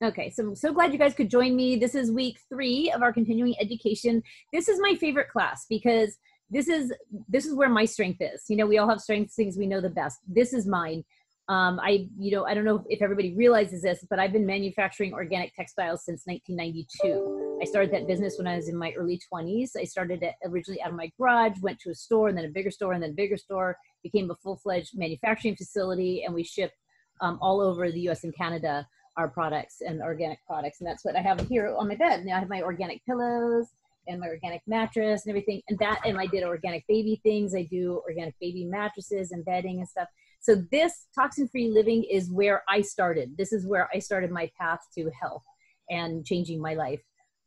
Okay, so I'm so glad you guys could join me. This is week 3 of our continuing education. This is my favorite class because this is where my strength is. You know, we all have strengths, things we know the best. This is mine. I don't know if everybody realizes this, but I've been manufacturing organic textiles since 1992. I started that business when I was in my early 20s. I started it originally out of my garage, went to a store, and then a bigger store, and then a bigger store, became a full-fledged manufacturing facility, and we ship all over the US and Canada our products and organic products. And that's what I have here on my bed. Now I have my organic pillows and my organic mattress and everything. And I did organic baby things. I do organic baby mattresses and bedding and stuff. So this toxin-free living is where I started. This is where I started my path to health and changing my life.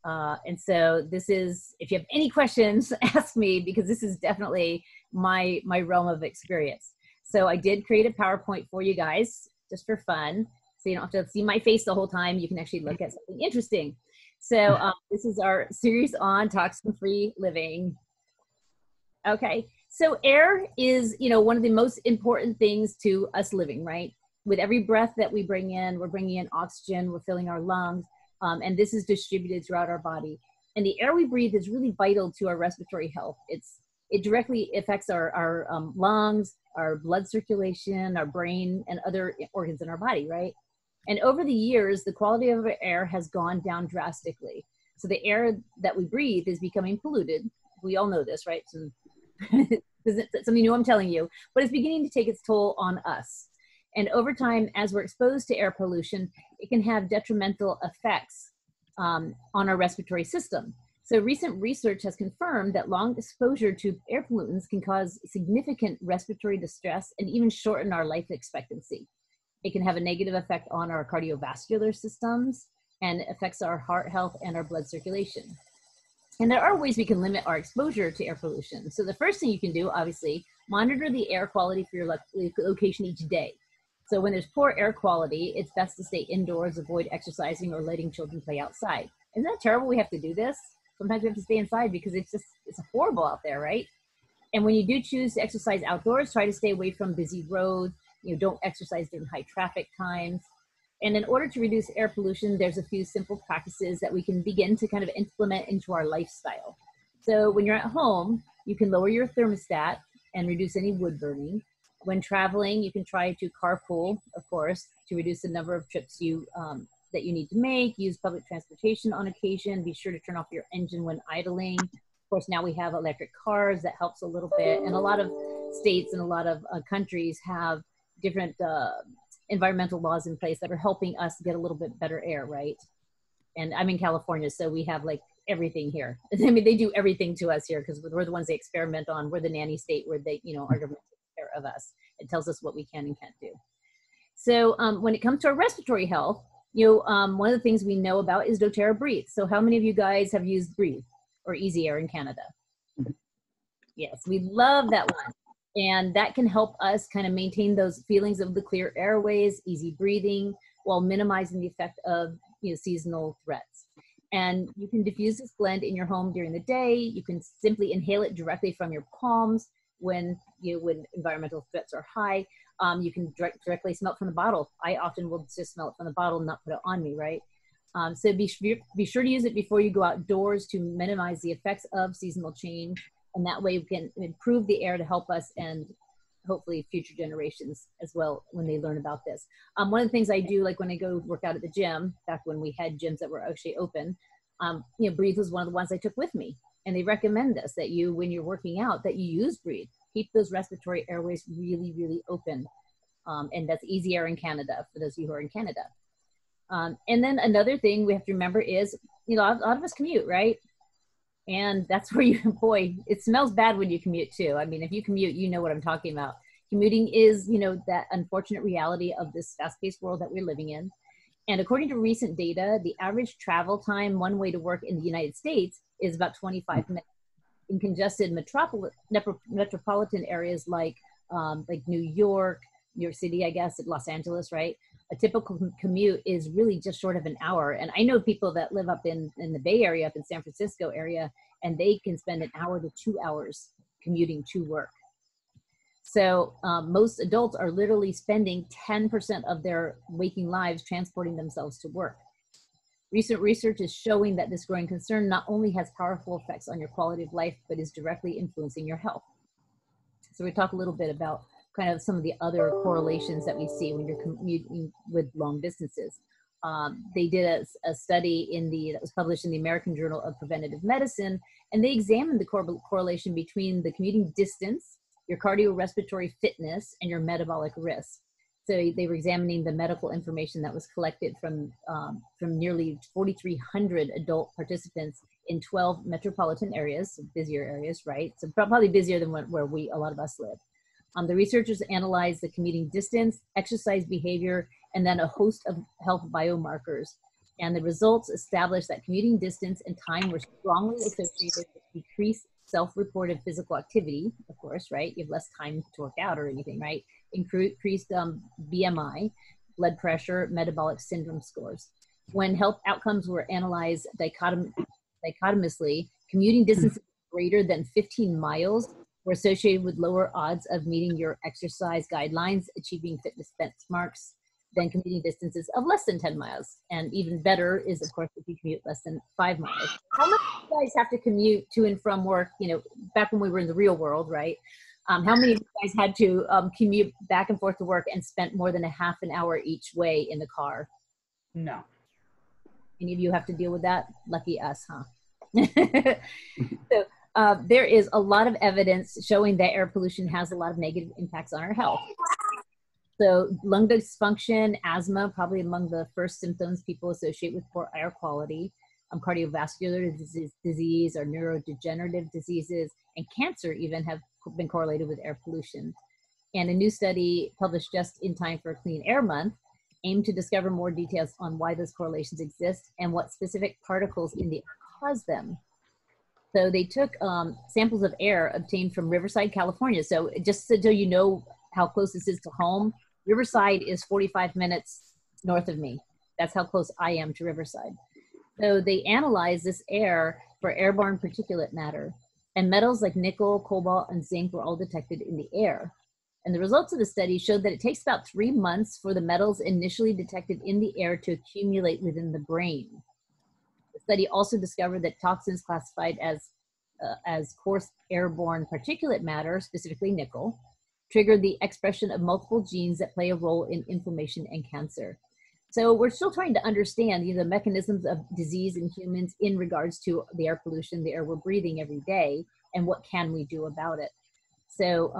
And so this is, if you have any questions, ask me, because this is definitely my realm of experience. So I did create a PowerPoint for you guys just for fun. So you don't have to see my face the whole time. You can actually look at something interesting. So this is our series on toxin-free living. Okay, so air is, one of the most important things to us living, right? With every breath that we bring in, we're bringing in oxygen, we're filling our lungs, and this is distributed throughout our body. And the air we breathe is really vital to our respiratory health. It directly affects our lungs, our blood circulation, our brain, and other organs in our body, right? And over the years, the quality of our air has gone down drastically. So the air that we breathe is becoming polluted. We all know this, right? So something new I'm telling you, but it's beginning to take its toll on us. And over time, as we're exposed to air pollution, it can have detrimental effects on our respiratory system. So recent research has confirmed that long exposure to air pollutants can cause significant respiratory distress and even shorten our life expectancy. It can have a negative effect on our cardiovascular systems and affects our heart health and our blood circulation. And there are ways we can limit our exposure to air pollution. So the first thing you can do, obviously, monitor the air quality for your location each day. So when there's poor air quality, it's best to stay indoors, avoid exercising or letting children play outside. Isn't that terrible we have to do this? Sometimes we have to stay inside because it's horrible out there, right? And when you do choose to exercise outdoors, try to stay away from busy roads. Don't exercise during high traffic times. And in order to reduce air pollution, there's a few simple practices that we can begin to kind of implement into our lifestyle. So when you're at home, you can lower your thermostat and reduce any wood burning. When traveling, you can try to carpool, of course, to reduce the number of trips that you need to make. Use public transportation on occasion. Be sure to turn off your engine when idling. Of course, now we have electric cars. That helps a little bit. And a lot of states and a lot of countries have different environmental laws in place that are helping us get a little bit better air, right? And I'm in California, so we have like everything here. I mean, they do everything to us here because we're the ones they experiment on. We're the nanny state where they, our government takes care of us. It tells us what we can and can't do. So when it comes to our respiratory health, one of the things we know about is doTERRA Breathe. So how many of you guys have used Breathe or Easy Air in Canada? Yes, we love that one. And that can help us kind of maintain those feelings of the clear airways, easy breathing, while minimizing the effect of seasonal threats. And you can diffuse this blend in your home during the day. You can simply inhale it directly from your palms when environmental threats are high. You can directly smell it from the bottle. I often will just smell it from the bottle, not put it on me, right? So be sure to use it before you go outdoors to minimize the effects of seasonal change. And that way we can improve the air to help us and hopefully future generations as well when they learn about this. One of the things I do, like when I go work out at the gym, back when we had gyms that were actually open, Breathe was one of the ones I took with me. And they recommend this, that when you're working out, that you use Breathe. Keep those respiratory airways really, really open. And that's Easy Air in Canada, for those of you who are in Canada. And then another thing we have to remember is, a lot of us commute, right? And that's where boy, it smells bad when you commute too. I mean, if you commute, you know what I'm talking about. Commuting is, that unfortunate reality of this fast-paced world that we're living in. And according to recent data, the average travel time one way to work in the United States is about 25 minutes. In congested metropolitan areas like New York City, I guess, Los Angeles, right? A typical commute is really just short of an hour. And I know people that live up in the Bay Area, up in San Francisco area, and they can spend an hour to 2 hours commuting to work. So most adults are literally spending 10% of their waking lives transporting themselves to work. Recent research is showing that this growing concern not only has powerful effects on your quality of life, but is directly influencing your health. So we talk a little bit about kind of some of the other correlations that we see when you're commuting with long distances. They did a study that was published in the American Journal of Preventive Medicine, and they examined the correlation between the commuting distance, your cardiorespiratory fitness, and your metabolic risk. So they were examining the medical information that was collected from nearly 4,300 adult participants in 12 metropolitan areas, so busier areas, right? So probably busier than where a lot of us live. The researchers analyzed the commuting distance, exercise behavior, and then a host of health biomarkers. And the results established that commuting distance and time were strongly associated with decreased self-reported physical activity, of course, right? You have less time to work out or anything, right? Increased BMI, blood pressure, metabolic syndrome scores. When health outcomes were analyzed dichotomously, commuting distances greater than 15 miles were associated with lower odds of meeting your exercise guidelines, achieving fitness benchmarks, than commuting distances of less than 10 miles. And even better is, of course, if you commute less than 5 miles. How much do you guys have to commute to and from work, back when we were in the real world, right? How many of you guys had to commute back and forth to work and spent more than a half an hour each way in the car? No. Any of you have to deal with that? Lucky us, huh? So there is a lot of evidence showing that air pollution has a lot of negative impacts on our health. So lung dysfunction, asthma, probably among the first symptoms people associate with poor air quality, cardiovascular disease or neurodegenerative diseases, and cancer even have been correlated with air pollution. And a new study published just in time for Clean Air Month aimed to discover more details on why those correlations exist and what specific particles in the air cause them. So they took samples of air obtained from Riverside, California. So just so you know how close this is to home, Riverside is 45 minutes north of me. That's how close I am to Riverside. So they analyzed this air for airborne particulate matter, and metals like nickel, cobalt, and zinc were all detected in the air. And the results of the study showed that it takes about 3 months for the metals initially detected in the air to accumulate within the brain. The study also discovered that toxins classified as coarse airborne particulate matter, specifically nickel, triggered the expression of multiple genes that play a role in inflammation and cancer. So we're still trying to understand the mechanisms of disease in humans in regards to the air pollution, the air we're breathing every day, and what can we do about it. So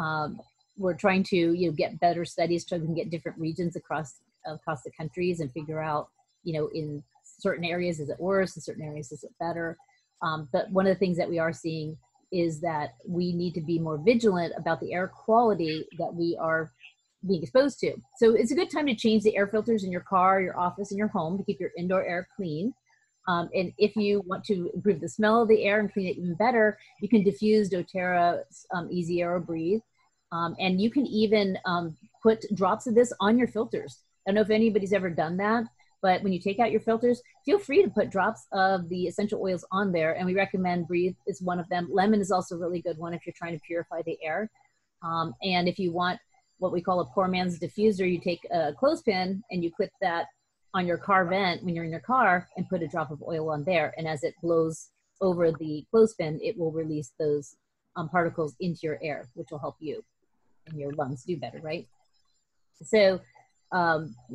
we're trying to get better studies so we can get different regions across the countries and figure out, in certain areas is it worse, in certain areas is it better. But one of the things that we are seeing is that we need to be more vigilant about the air quality that we are being exposed to. So it's a good time to change the air filters in your car, your office, and your home to keep your indoor air clean. And if you want to improve the smell of the air and clean it even better, you can diffuse doTERRA's Easy Air or Breathe. And you can even put drops of this on your filters. I don't know if anybody's ever done that, but when you take out your filters, feel free to put drops of the essential oils on there. And we recommend Breathe is one of them. Lemon is also a really good one if you're trying to purify the air. And if you want what we call a poor man's diffuser, you take a clothespin and you clip that on your car vent when you're in your car and put a drop of oil on there. And as it blows over the clothespin, it will release those particles into your air, which will help you and your lungs do better, right? So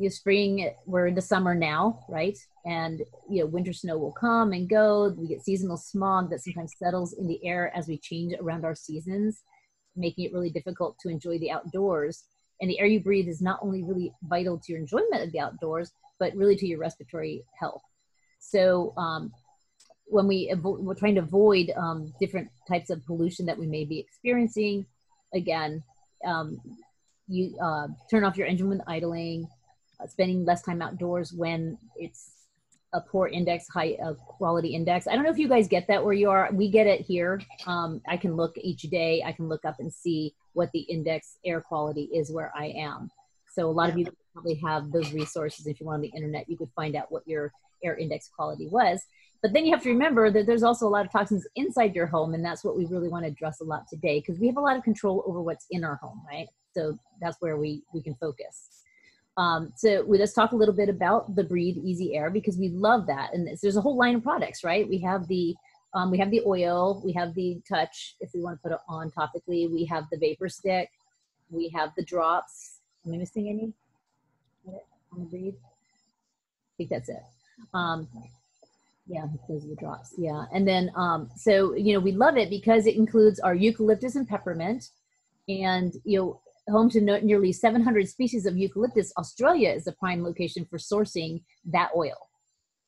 spring, we're into summer now, right? And winter snow will come and go. We get seasonal smog that sometimes settles in the air as we change around our seasons, making it really difficult to enjoy the outdoors. And the air you breathe is not only really vital to your enjoyment of the outdoors, but really to your respiratory health. So when we're trying to avoid different types of pollution that we may be experiencing, again, you turn off your engine when idling, spending less time outdoors when it's a poor index, high quality index. I don't know if you guys get that where you are. We get it here. I can look each day. I can look up and see what the index air quality is where I am. So a lot of you probably have those resources. If you want on the internet, you could find out what your air index quality was. But then you have to remember that there's also a lot of toxins inside your home, and that's what we really want to address a lot today, because we have a lot of control over what's in our home, right? So that's where we can focus. So let's talk a little bit about the Breathe Easy Air, because we love that. And there's a whole line of products, right? We have the oil, we have the touch, if we want to put it on topically, we have the vapor stick, we have the drops. Am I missing any on the Breathe? I think that's it. Yeah, those are the drops. Yeah. And then, so, we love it because it includes our eucalyptus and peppermint, and, home to nearly 700 species of eucalyptus. Australia is a prime location for sourcing that oil.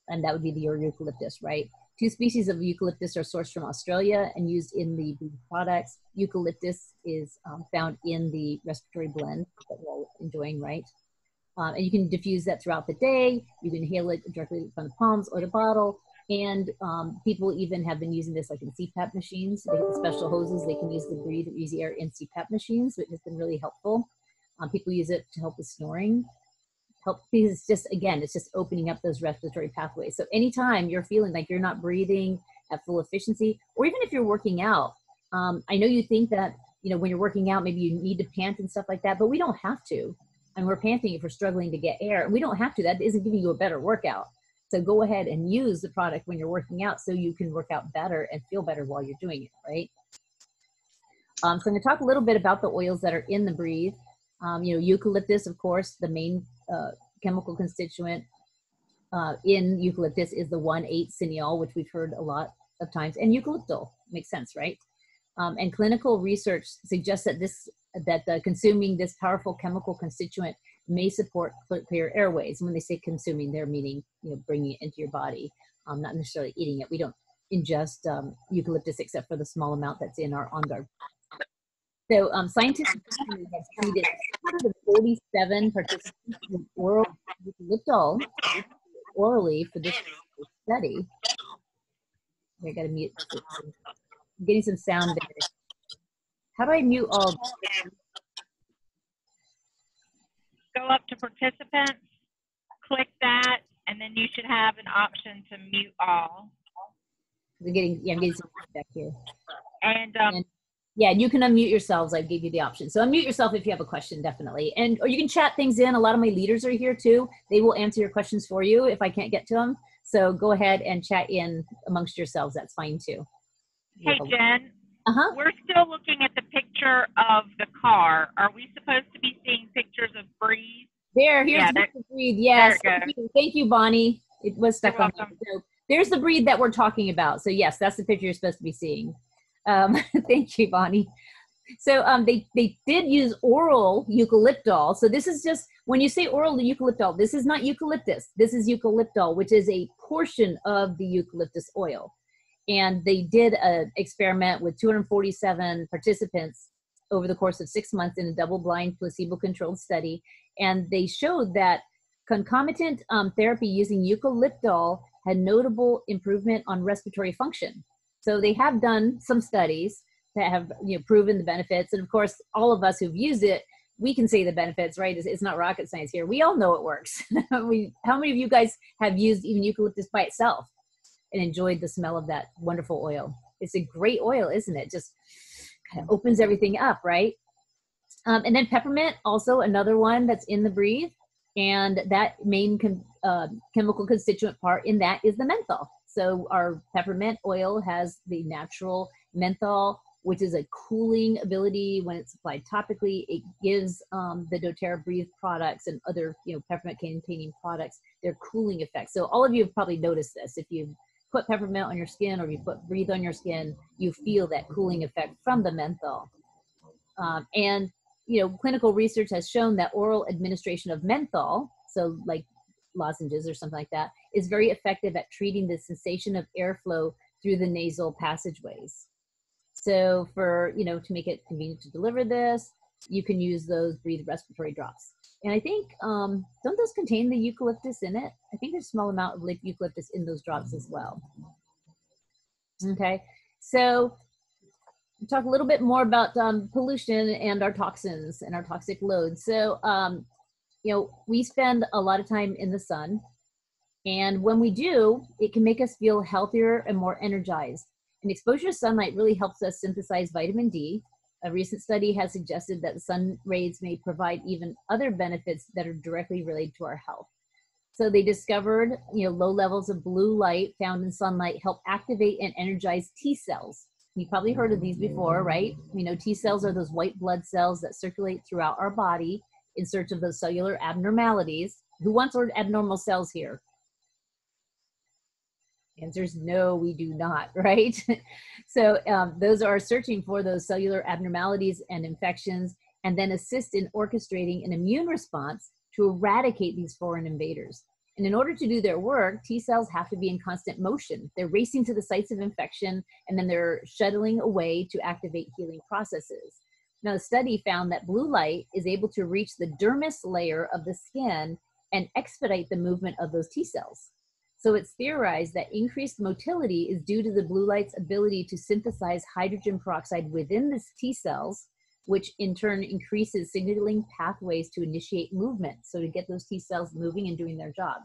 And that would be your eucalyptus, right? 2 species of eucalyptus are sourced from Australia and used in the products. Eucalyptus is found in the respiratory blend that we're all enjoying, right? And you can diffuse that throughout the day. You can inhale it directly from the palms or the bottle. And people even have been using this like in CPAP machines. They get the special hoses. They can use the Breathe Easy Air in CPAP machines, which has been really helpful. People use it to help with snoring. Because it's just opening up those respiratory pathways. So anytime you're feeling like you're not breathing at full efficiency, or even if you're working out, I know you think that, when you're working out, maybe you need to pant and stuff like that, but we don't have to. And we're panting if we're struggling to get air. And we don't have to. That isn't giving you a better workout. So go ahead and use the product when you're working out so you can work out better and feel better while you're doing it, right? So I'm going to talk a little bit about the oils that are in the Breathe. Eucalyptus, of course, the main chemical constituent in eucalyptus is the 1,8-cineol, which we've heard a lot of times, and eucalyptol. Makes sense, right? And clinical research suggests that consuming this powerful chemical constituent may support clear airways. And when they say consuming, they're meaning bringing it into your body, not necessarily eating it. We don't ingest eucalyptus except for the small amount that's in our On Guard. So scientists have treated 247 participants with oral eucalyptol orally for this study. I got to mute. I'm getting some sound there. How do I mute all? Go up to participants, click that, and then you should have an option to mute all. I'm getting some feedback here. And yeah, you can unmute yourselves. I gave you the option. So unmute yourself if you have a question, definitely. Or you can chat things in. A lot of my leaders are here too. They will answer your questions for you if I can't get to them. So go ahead and chat in amongst yourselves. That's fine too. Hey, Jen. We're still looking at the picture of the car. Are we supposed to be seeing pictures of Breathe? Here's the Breathe. Yes. Thank you, Bonnie. It was stuck on there. So there's the Breathe that we're talking about. So yes, that's the picture you're supposed to be seeing. Thank you, Bonnie. So they did use oral eucalyptol. So this is just, when you say oral eucalyptol, this is not eucalyptus. This is eucalyptol, which is a portion of the eucalyptus oil. And they did an experiment with 247 participants over the course of 6 months in a double-blind placebo-controlled study. And they showed that concomitant therapy using eucalyptol had notable improvement on respiratory function. So they have done some studies that have proven the benefits. And of course, all of us who've used it, we can say the benefits, right? It's not rocket science here. We all know it works. How many of you guys have used even eucalyptus by itself and enjoyed the smell of that wonderful oil? It's a great oil, isn't it? Just kind of opens everything up, right? And then peppermint, also another one that's in the Breathe. And that main chemical constituent part in that is the menthol. So our peppermint oil has the natural menthol, which is a cooling ability when it's applied topically. It gives the doTERRA Breathe products and other peppermint containing products their cooling effect. So all of you have probably noticed this. If you put peppermint on your skin or you put Breathe on your skin, you feel that cooling effect from the menthol. And clinical research has shown that oral administration of menthol, so like lozenges or something like that, is very effective at treating the sensation of airflow through the nasal passageways. So for, to make it convenient to deliver this, you can use those Breathe respiratory drops. And I think, don't those contain the eucalyptus in it? I think there's a small amount of eucalyptus in those drops as well. Okay, so talk a little bit more about pollution and our toxins and our toxic loads. So, we spend a lot of time in the sun, and when we do, it can make us feel healthier and more energized. And exposure to sunlight really helps us synthesize vitamin D, A recent study has suggested that sun rays may provide even other benefits that are directly related to our health. So they discovered, low levels of blue light found in sunlight help activate and energize T cells. You've probably heard of these before, right? T cells are those white blood cells that circulate throughout our body in search of those cellular abnormalities. Who wants abnormal cells here? The answer is no, we do not, right? So those are searching for those cellular abnormalities and infections, and then assist in orchestrating an immune response to eradicate these foreign invaders. And in order to do their work, T cells have to be in constant motion. They're racing to the sites of infection, and then they're shuttling away to activate healing processes. Now, the study found that blue light is able to reach the dermis layer of the skin and expedite the movement of those T cells. So it's theorized that increased motility is due to the blue light's ability to synthesize hydrogen peroxide within the T cells, which in turn increases signaling pathways to initiate movement. So to get those T cells moving and doing their job.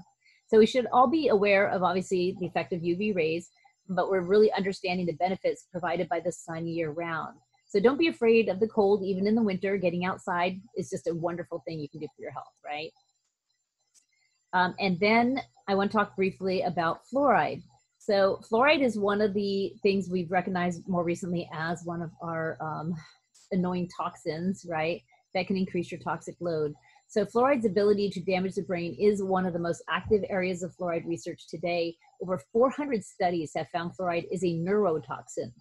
So we should all be aware of, obviously, the effect of UV rays, but we're really understanding the benefits provided by the sun year round. So don't be afraid of the cold, even in the winter. Getting outside is just a wonderful thing you can do for your health, right? And then I want to talk briefly about fluoride. So fluoride is one of the things we've recognized more recently as one of our annoying toxins, right? That can increase your toxic load. So fluoride's ability to damage the brain is one of the most active areas of fluoride research today. Over 400 studies have found fluoride is a neurotoxin.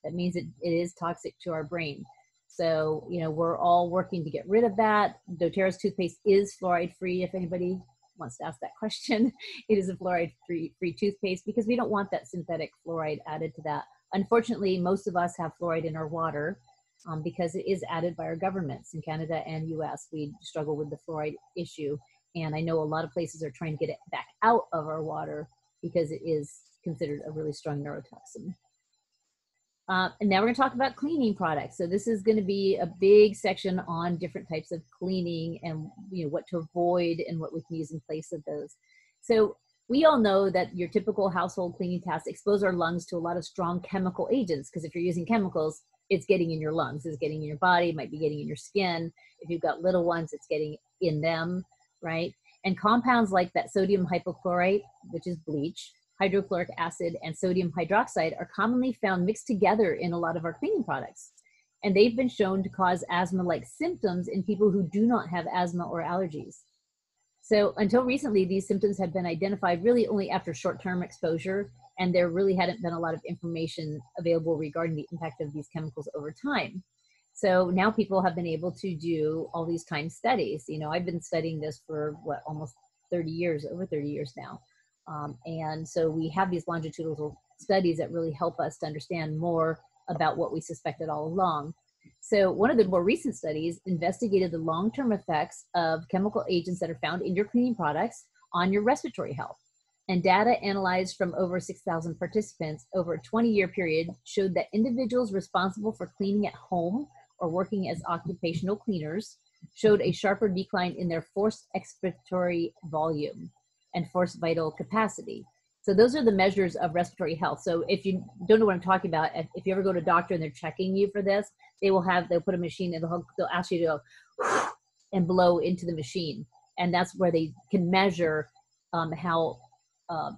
That means it is toxic to our brain. So, we're all working to get rid of that. doTERRA's toothpaste is fluoride free, if anybody wants to ask that question. It is a fluoride-free toothpaste because we don't want that synthetic fluoride added to that. Unfortunately, most of us have fluoride in our water because it is added by our governments in Canada and US. We struggle with the fluoride issue. And I know a lot of places are trying to get it back out of our water because it is considered a really strong neurotoxin. And now we're going to talk about cleaning products. So this is going to be a big section on different types of cleaning and what to avoid and what we can use in place of those. So we all know that your typical household cleaning tasks expose our lungs to a lot of strong chemical agents, because if you're using chemicals, it's getting in your lungs, it's getting in your body, it might be getting in your skin. If you've got little ones, it's getting in them, right? And compounds like that sodium hypochlorite, which is bleach, hydrochloric acid, and sodium hydroxide are commonly found mixed together in a lot of our cleaning products. And they've been shown to cause asthma-like symptoms in people who do not have asthma or allergies. So until recently, these symptoms have been identified really only after short-term exposure, and there really hadn't been a lot of information available regarding the impact of these chemicals over time. So now people have been able to do all these time studies. I've been studying this for almost 30 years, over 30 years now. And so we have these longitudinal studies that really help us to understand more about what we suspected all along. So one of the more recent studies investigated the long-term effects of chemical agents that are found in your cleaning products on your respiratory health. And data analyzed from over 6,000 participants over a 20-year period showed that individuals responsible for cleaning at home or working as occupational cleaners showed a sharper decline in their forced expiratory volume and forced vital capacity. So those are the measures of respiratory health. So if you don't know what I'm talking about, if you ever go to a doctor and they're checking you for this, they'll put a machine and they'll ask you to go and blow into the machine. And that's where they can measure how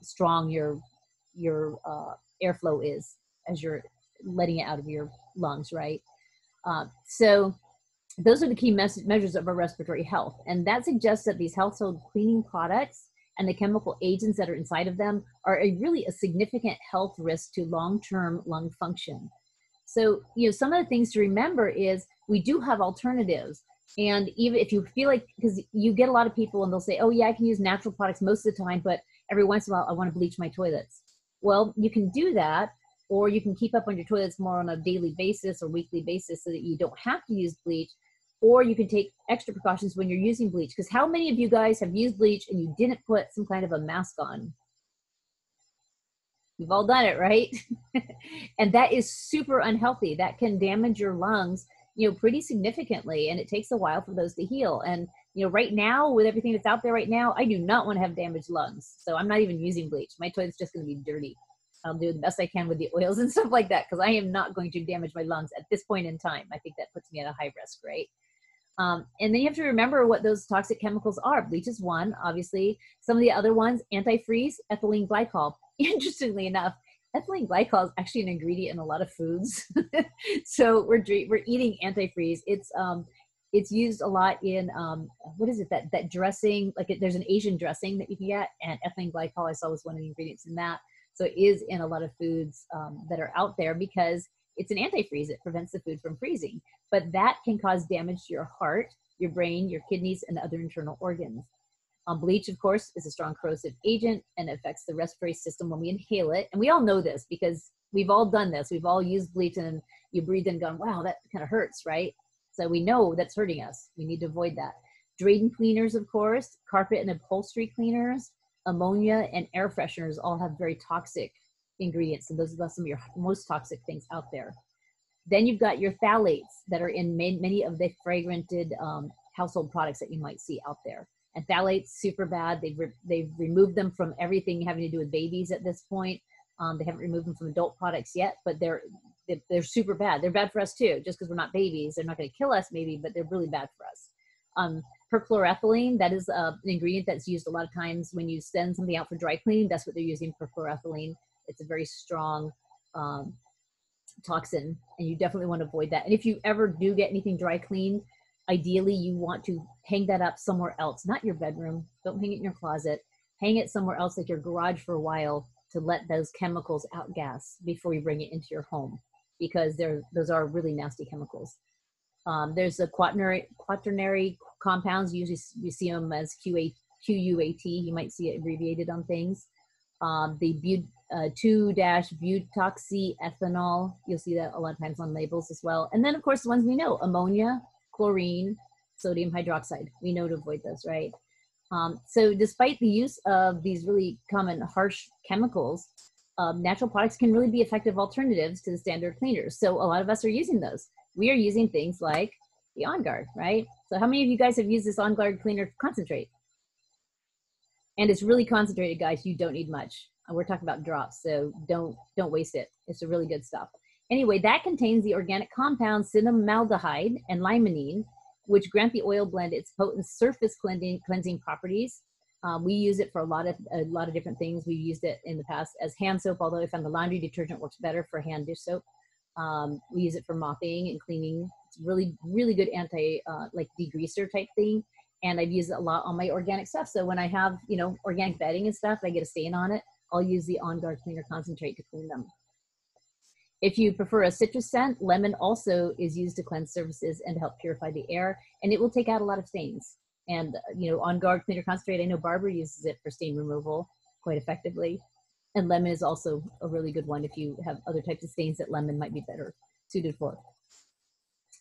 strong your airflow is as you're letting it out of your lungs, right? So those are the key measures of our respiratory health. And that suggests that these household cleaning products and the chemical agents that are inside of them are really a significant health risk to long-term lung function. So, some of the things to remember is we do have alternatives. And even if you feel like, because you get a lot of people and they'll say, oh yeah, I can use natural products most of the time, but every once in a while I want to bleach my toilets. Well, you can do that, or you can keep up on your toilets more on a daily basis or weekly basis so that you don't have to use bleach. Or you can take extra precautions when you're using bleach. Because how many of you guys have used bleach and you didn't put some kind of a mask on? You've all done it, right? And that is super unhealthy. That can damage your lungs, pretty significantly. And it takes a while for those to heal. And, right now, with everything that's out there right now, I do not want to have damaged lungs. So I'm not even using bleach. My toilet's just going to be dirty. I'll do the best I can with the oils and stuff like that, because I am not going to damage my lungs at this point in time. I think that puts me at a high risk, right? And then you have to remember what those toxic chemicals are. Bleach is one, obviously. Some of the other ones, antifreeze, ethylene glycol. Interestingly enough, ethylene glycol is actually an ingredient in a lot of foods. So we're eating antifreeze. It's used a lot in, what is it, that dressing, like there's an Asian dressing that you can get, and ethylene glycol I saw was one of the ingredients in that. So it is in a lot of foods that are out there because it's an antifreeze. It prevents the food from freezing. But that can cause damage to your heart, your brain, your kidneys, and other internal organs. Bleach, of course, is a strong corrosive agent and affects the respiratory system when we inhale it. And we all know this because we've all done this. We've all used bleach and you breathe and gone, wow, that kind of hurts, right? So we know that's hurting us. We need to avoid that. Drain cleaners, of course, carpet and upholstery cleaners, ammonia, and air fresheners all have very toxic ingredients. So those are some of your most toxic things out there. Then you've got your phthalates that are in many of the fragranted household products that you might see out there. And phthalates, super bad. They've removed them from everything having to do with babies at this point. They haven't removed them from adult products yet, but they're super bad. They're bad for us too. Just because we're not babies, they're not going to kill us maybe, but they're really bad for us. Perchloroethylene, that is an ingredient that's used a lot of times when you send something out for dry cleaning. That's what they're using, perchloroethylene. It's a very strong toxin, and you definitely want to avoid that. And if you ever do get anything dry cleaned, ideally you want to hang that up somewhere else, not your bedroom. Don't hang it in your closet. Hang it somewhere else, like your garage, for a while, to let those chemicals outgas before you bring it into your home, because those are really nasty chemicals. There's the quaternary compounds. Usually you see them as QUAT. You might see it abbreviated on things. The 2-butoxyethanol, you'll see that a lot of times on labels as well. And then, of course, the ones we know, ammonia, chlorine, sodium hydroxide. We know to avoid those, right? So despite the use of these really common harsh chemicals, natural products can really be effective alternatives to the standard cleaners. So a lot of us are using those. We are using things like the On Guard, right? So how many of you guys have used this On Guard cleaner concentrate? And it's really concentrated, guys. You don't need much. We're talking about drops, so don't waste it. It's a really good stuff. Anyway, that contains the organic compounds cinnamaldehyde and limonene, which grant the oil blend its potent surface cleansing properties. We use it for a lot of different things. We've used it in the past as hand soap, although I found the laundry detergent works better for hand dish soap. We use it for mopping and cleaning. It's really, really good like degreaser type thing. And I've used it a lot on my organic stuff. So when I have, organic bedding and stuff, I get a stain on it, I'll use the On Guard Cleaner Concentrate to clean them. If you prefer a citrus scent, lemon also is used to cleanse surfaces and help purify the air, and it will take out a lot of stains. And, On Guard Cleaner Concentrate, I know Barbara uses it for stain removal quite effectively. And lemon is also a really good one if you have other types of stains that lemon might be better suited for.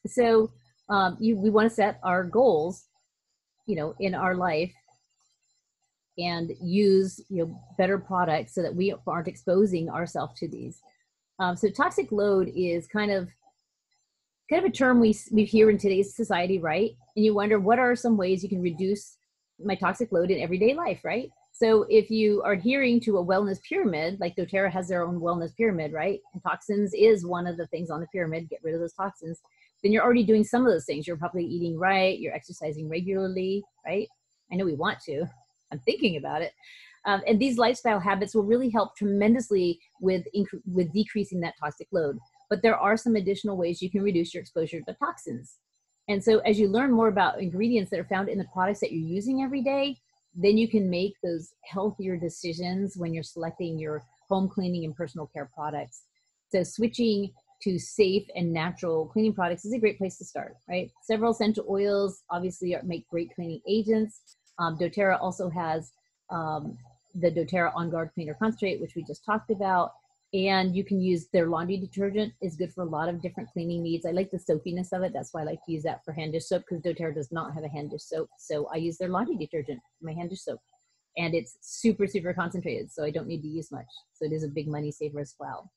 So we want to set our goals, in our life, and use, better products so that we aren't exposing ourselves to these. So toxic load is kind of a term we hear in today's society, right? And you wonder, what are some ways you can reduce my toxic load in everyday life, right? So if you are adhering to a wellness pyramid, like doTERRA has their own wellness pyramid, right? And toxins is one of the things on the pyramid, get rid of those toxins. Then you're already doing some of those things. You're probably eating right, you're exercising regularly, right? I know we want to, I'm thinking about it. And these lifestyle habits will really help tremendously with decreasing that toxic load. But there are some additional ways you can reduce your exposure to toxins. And so as you learn more about ingredients that are found in the products that you're using every day, then you can make those healthier decisions when you're selecting your home cleaning and personal care products. So switching to safe and natural cleaning products is a great place to start, right? Several essential oils obviously make great cleaning agents. doTERRA also has the doTERRA On Guard Cleaner Concentrate, which we just talked about. And you can use their laundry detergent. Is good for a lot of different cleaning needs. I like the soapiness of it. That's why I like to use that for hand dish soap, because doTERRA does not have a hand dish soap. So I use their laundry detergent for my hand dish soap. And it's super, super concentrated, so I don't need to use much. So it is a big money saver as well.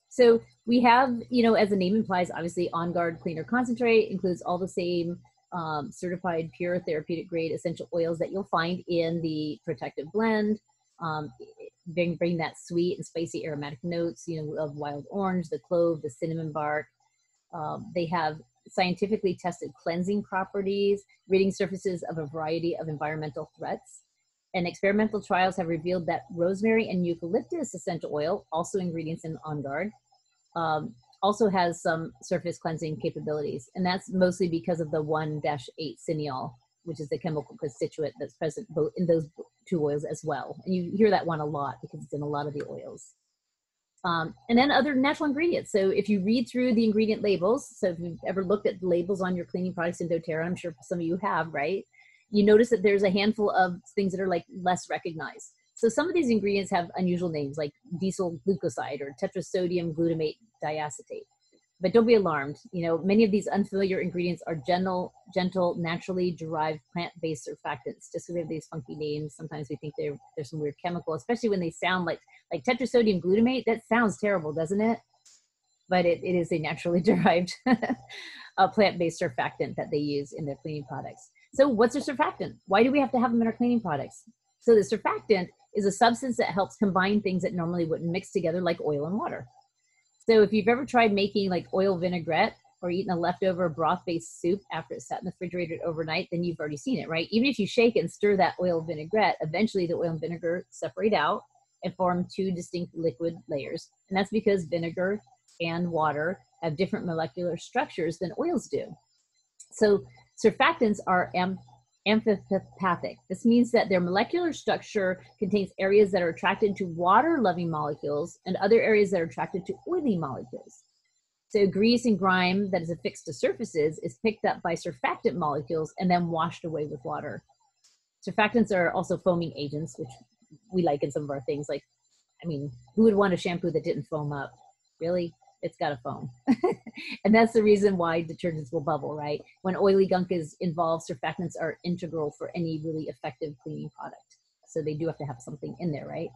So we have, as the name implies, obviously On Guard Cleaner Concentrate includes all the same certified pure therapeutic grade essential oils that you'll find in the protective blend. bring that sweet and spicy aromatic notes, you know, of wild orange, the clove, the cinnamon bark. They have scientifically tested cleansing properties, ridding surfaces of a variety of environmental threats. And experimental trials have revealed that rosemary and eucalyptus essential oil, also ingredients in On Guard, also has some surface cleansing capabilities. And that's mostly because of the 1-8 cineol, which is the chemical constituent that's present both in those two oils as well. And you hear that one a lot because it's in a lot of the oils. And then other natural ingredients. So if you read through the ingredient labels, so if you've ever looked at the labels on your cleaning products in doTERRA, I'm sure some of you have, right? You notice that there's a handful of things that are like less recognized. So some of these ingredients have unusual names like diesel glucoside or tetrasodium glutamate diacetate. But don't be alarmed. You know, many of these unfamiliar ingredients are gentle, naturally derived plant-based surfactants. Just because they have these funky names, sometimes we think they're some weird chemical, especially when they sound like tetrasodium glutamate. That sounds terrible, doesn't it? But it is a naturally derived plant-based surfactant that they use in their cleaning products. So what's a surfactant? Why do we have to have them in our cleaning products? So the surfactant is a substance that helps combine things that normally wouldn't mix together, like oil and water. So if you've ever tried making like oil vinaigrette or eaten a leftover broth-based soup after it sat in the refrigerator overnight, then you've already seen it, right? Even if you shake and stir that oil vinaigrette, eventually the oil and vinegar separate out and form two distinct liquid layers. And that's because vinegar and water have different molecular structures than oils do. So surfactants are amphipathic. This means that their molecular structure contains areas that are attracted to water-loving molecules and other areas that are attracted to oily molecules. So grease and grime that is affixed to surfaces is picked up by surfactant molecules and then washed away with water. Surfactants are also foaming agents, which we like in some of our things. Like, I mean, who would want a shampoo that didn't foam up? Really? It's got to foam. And that's the reason why detergents will bubble, right? When oily gunk is involved, surfactants are integral for any really effective cleaning product. So they do have to have something in there, right?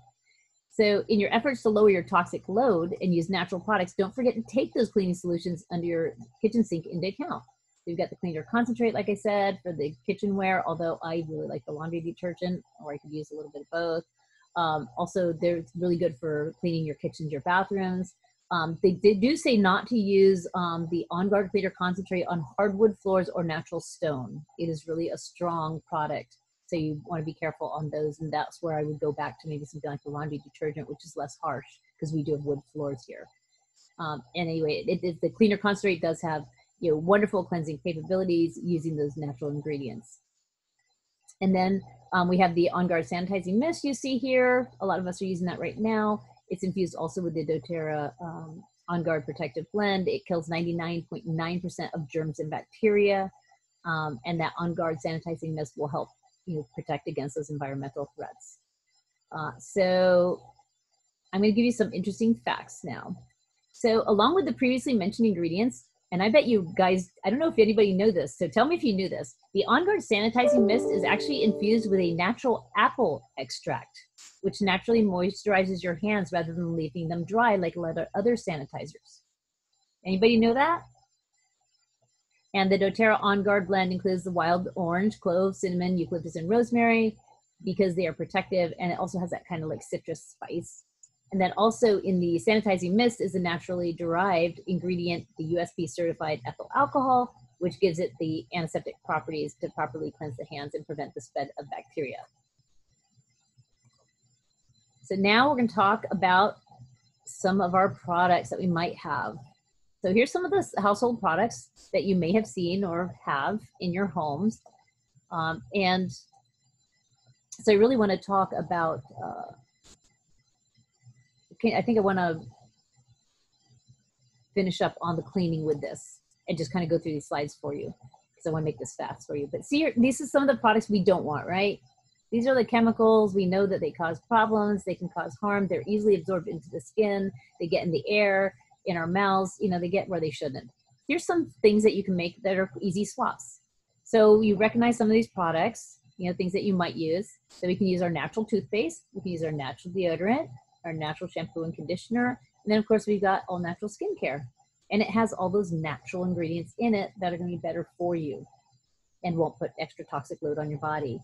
So in your efforts to lower your toxic load and use natural products, don't forget to take those cleaning solutions under your kitchen sink into account. You've got the cleaner concentrate, like I said, for the kitchenware, although I really like the laundry detergent, or I could use a little bit of both. Also, they're really good for cleaning your kitchens, your bathrooms. They do say not to use the On Guard Cleaner Concentrate on hardwood floors or natural stone. It is really a strong product, so you want to be careful on those, and that's where I would go back to maybe something like the laundry detergent, which is less harsh because we do have wood floors here. Anyway, the Cleaner Concentrate does have wonderful cleansing capabilities using those natural ingredients. And then we have the On Guard Sanitizing Mist you see here. A lot of us are using that right now. It's infused also with the doTERRA On Guard Protective Blend. It kills 99.9% of germs and bacteria. And that On Guard Sanitizing Mist will help protect against those environmental threats. So I'm going to give you some interesting facts now. So along with the previously mentioned ingredients, and I bet you guys, I don't know if anybody knew this, so tell me if you knew this. The On Guard Sanitizing Mist is actually infused with a natural apple extract, which naturally moisturizes your hands rather than leaving them dry like other sanitizers. Anybody know that? And the doTERRA On Guard blend includes the wild orange, clove, cinnamon, eucalyptus, and rosemary because they are protective, and it also has that kind of like citrus spice. And then also in the sanitizing mist is a naturally derived ingredient, the USP certified ethyl alcohol, which gives it the antiseptic properties to properly cleanse the hands and prevent the spread of bacteria. So now we're going to talk about some of our products that we might have. So here's some of the household products that you may have seen or have in your homes. And so I really want to talk about, I think I want to finish up on the cleaning with this and just kind of go through these slides for you because I want to make this fast for you. But see, these are some of the products we don't want, right? These are the chemicals. We know that they cause problems. They can cause harm. They're easily absorbed into the skin. They get in the air, in our mouths. They get where they shouldn't. Here's some things that you can make that are easy swaps. So you recognize some of these products, things that you might use. So we can use our natural toothpaste. We can use our natural deodorant, our natural shampoo and conditioner. And then of course we've got all natural skincare. And it has all those natural ingredients in it that are going to be better for you and won't put extra toxic load on your body.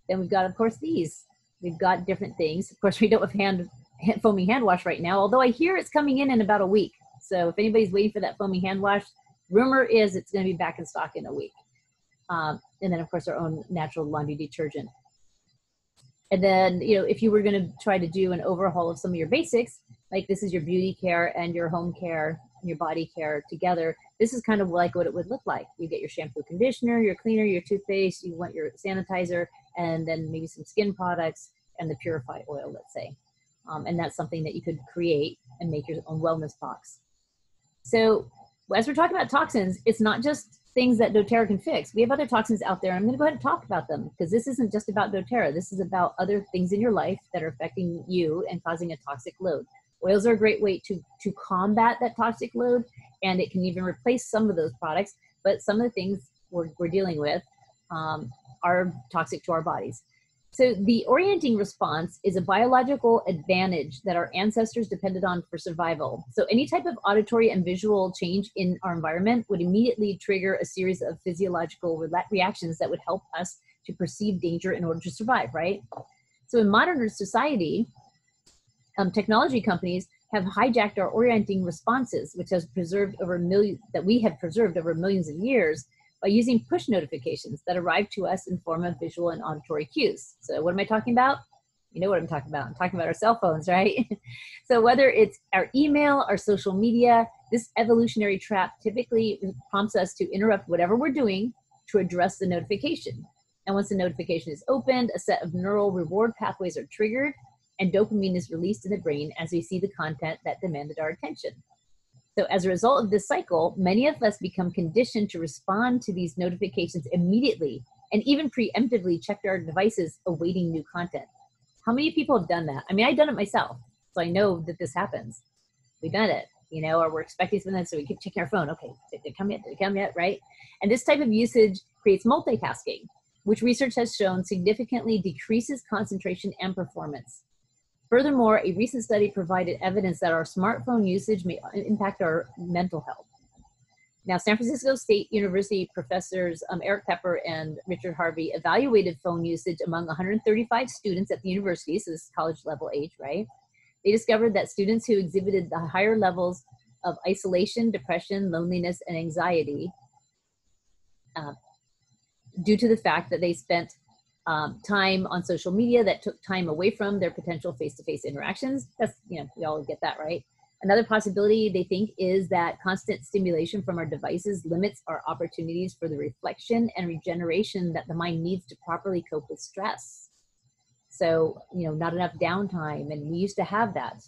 Then we've got, of course, these We've got different things. Of course, we don't have foaming hand wash right now, although I hear it's coming in about a week. So if anybody's waiting for that foaming hand wash, rumor is it's going to be back in stock in a week. And then, of course, our own natural laundry detergent. And then, you know, if you were going to try to do an overhaul of some of your basics, like this is your beauty care and your home care and your body care together, this is kind of like what it would look like. You get your shampoo, conditioner, your cleaner, your toothpaste, you want your sanitizer, and then maybe some skin products and the Purify oil, let's say. And that's something that you could create and make your own wellness box. So as we're talking about toxins, it's not just things that doTERRA can fix. We have other toxins out there. I'm going to go ahead and talk about them because this isn't just about doTERRA. This is about other things in your life that are affecting you and causing a toxic load. Oils are a great way to combat that toxic load, and it can even replace some of those products. But some of the things we're dealing with are toxic to our bodies. So the orienting response is a biological advantage that our ancestors depended on for survival. So any type of auditory and visual change in our environment would immediately trigger a series of physiological reactions that would help us to perceive danger in order to survive, right? So in modern society, technology companies have hijacked our orienting responses, which has preserved over we have preserved over millions of years, by using push notifications that arrive to us in form of visual and auditory cues. So what am I talking about? You know what I'm talking about. I'm talking about our cell phones, right? So whether it's our email, our social media, this evolutionary trap typically prompts us to interrupt whatever we're doing to address the notification. And once the notification is opened, a set of neural reward pathways are triggered and dopamine is released in the brain as we see the content that demanded our attention. So as a result of this cycle, many of us become conditioned to respond to these notifications immediately and even preemptively check our devices awaiting new content. How many people have done that? I mean, I've done it myself, so I know that this happens. We've done it, you know, or we're expecting something, so we keep checking our phone. Okay, did it come yet? Did it come yet, right? And this type of usage creates multitasking, which research has shown significantly decreases concentration and performance. Furthermore, a recent study provided evidence that our smartphone usage may impact our mental health. Now, San Francisco State University professors Eric Pepper and Richard Harvey evaluated phone usage among 135 students at the university, so this is college level age, right? They discovered that students who exhibited the higher levels of isolation, depression, loneliness, and anxiety due to the fact that they spent time on social media that took time away from their potential face-to-face interactions. That's, you know, we all get that, right? Another possibility they think is that constant stimulation from our devices limits our opportunities for the reflection and regeneration that the mind needs to properly cope with stress. So, you know, not enough downtime, and we used to have that.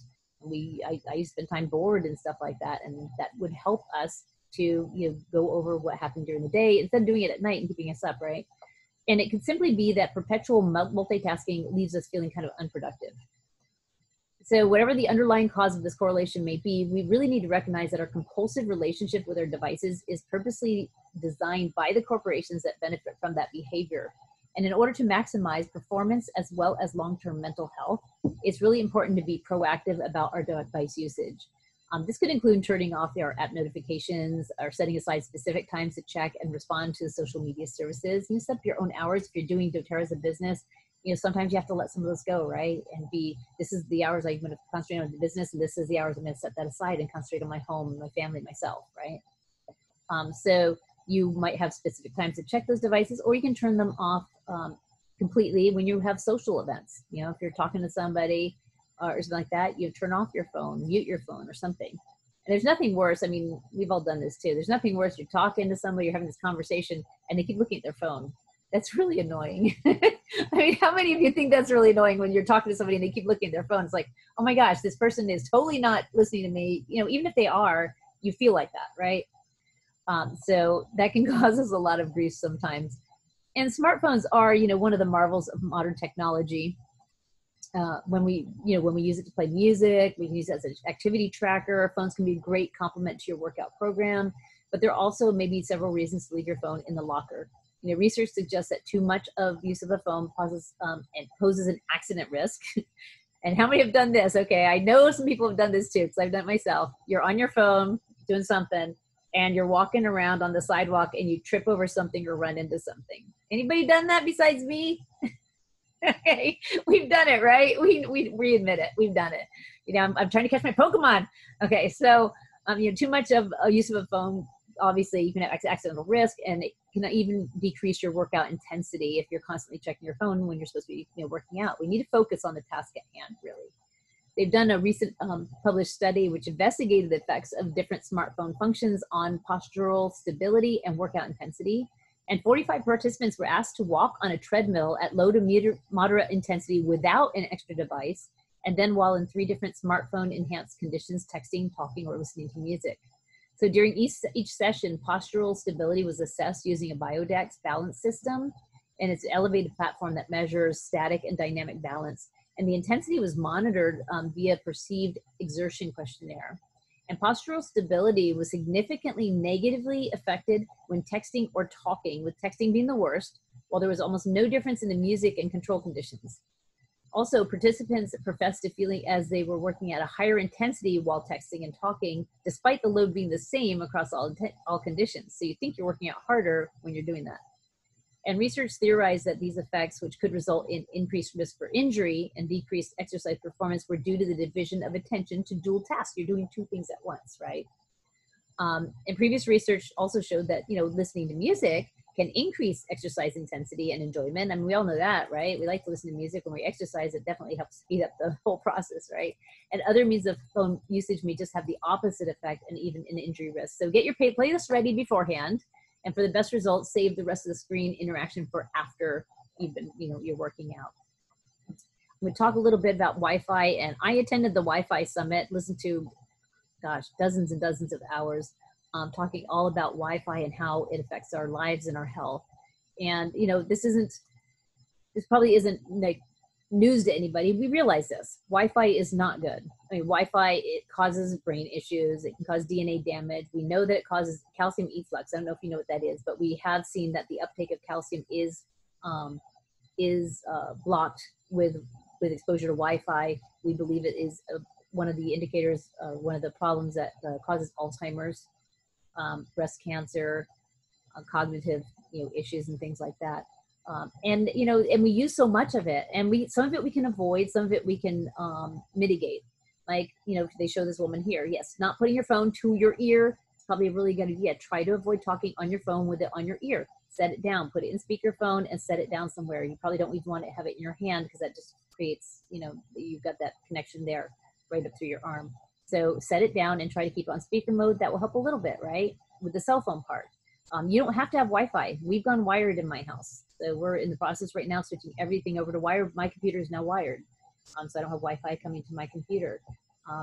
I used to spend time bored and stuff like that, and that would help us to, you know, go over what happened during the day instead of doing it at night and keeping us up, right? And it could simply be that perpetual multitasking leaves us feeling kind of unproductive. So whatever the underlying cause of this correlation may be, we really need to recognize that our compulsive relationship with our devices is purposely designed by the corporations that benefit from that behavior. And in order to maximize performance as well as long-term mental health, it's really important to be proactive about our device usage. This could include turning off our app notifications or setting aside specific times to check and respond to social media services. You set up your own hours. If you're doing doTERRA as a business, you know, sometimes you have to let some of those go, right? And this is the hours I'm going to concentrate on the business, and this is the hours I'm going to set that aside and concentrate on my home, my family, myself, right? So you might have specific times to check those devices, or you can turn them off completely when you have social events. You know, if you're talking to somebody, or something like that, you turn off your phone, mute your phone or something. And there's nothing worse. I mean, we've all done this too. There's nothing worse. You're talking to somebody, you're having this conversation, and they keep looking at their phone. That's really annoying. I mean, how many of you think that's really annoying when you're talking to somebody and they keep looking at their phone? It's like, oh my gosh, this person is totally not listening to me. You know, even if they are, you feel like that, right? So that can cause us a lot of grief sometimes. And smartphones are, you know, one of the marvels of modern technology. When we use it to play music, we can use it as an activity tracker. Phones can be a great complement to your workout program, but there are also maybe several reasons to leave your phone in the locker. You know, research suggests that too much of use of a phone poses an accident risk. And how many have done this? Okay, I know some people have done this too, because I've done it myself. You're on your phone doing something, and you're walking around on the sidewalk, and you trip over something or run into something. Anybody done that besides me? Okay, we've done it, right? We admit it. We've done it. You know, I'm trying to catch my Pokemon. Okay, so you know, too much of a use of a phone, obviously, you can have accidental risk, and it can even decrease your workout intensity if you're constantly checking your phone when you're supposed to be, you know, working out. We need to focus on the task at hand, really. They've done a recent published study which investigated the effects of different smartphone functions on postural stability and workout intensity. And 45 participants were asked to walk on a treadmill at low to moderate intensity without an extra device, and then while in 3 different smartphone enhanced conditions, texting, talking, or listening to music. So during each session, postural stability was assessed using a Biodex balance system, and it's an elevated platform that measures static and dynamic balance. And the intensity was monitored via perceived exertion questionnaire. And postural stability was significantly negatively affected when texting or talking, with texting being the worst, while there was almost no difference in the music and control conditions. Also, participants professed to feeling as they were working at a higher intensity while texting and talking, despite the load being the same across all conditions. So you think you're working out harder when you're doing that. And research theorized that these effects, which could result in increased risk for injury and decreased exercise performance, were due to the division of attention to dual tasks. You're doing 2 things at once, right? And previous research also showed that, you know, listening to music can increase exercise intensity and enjoyment. I mean, we all know that, right? We like to listen to music when we exercise. It definitely helps speed up the whole process, right? And other means of phone usage may just have the opposite effect and even an injury risk. So get your playlist ready beforehand. And for the best results, save the rest of the screen interaction for after you've been, you know, you're working out. I'm going to talk a little bit about Wi-Fi, and I attended the Wi-Fi Summit, listened to, gosh, dozens and dozens of hours, talking all about Wi-Fi and how it affects our lives and our health. And, you know, this probably isn't like news to anybody. We realize this. Wi-Fi is not good. I mean, Wi-Fi, it causes brain issues. It can cause DNA damage. We know that it causes calcium efflux. I don't know if you know what that is, but we have seen that the uptake of calcium is blocked with exposure to Wi-Fi. We believe it is one of the indicators, one of the problems that causes Alzheimer's, breast cancer, cognitive, you know, issues and things like that. And, you know, and we use so much of it, and some of it we can avoid, some of it we can mitigate. Like, you know, they show this woman here. Yes, not putting your phone to your ear. It's probably a really good idea. Try to avoid talking on your phone with it on your ear. Set it down, put it in speakerphone and set it down somewhere. You probably don't even want to have it in your hand because that just creates, you know, you've got that connection there right up through your arm. So set it down and try to keep it on speaker mode. That will help a little bit, right? With the cell phone part. You don't have to have Wi-Fi. We've gone wired in my house. So we're in the process right now switching everything over to wired. My computer is now wired. So I don't have Wi-Fi coming to my computer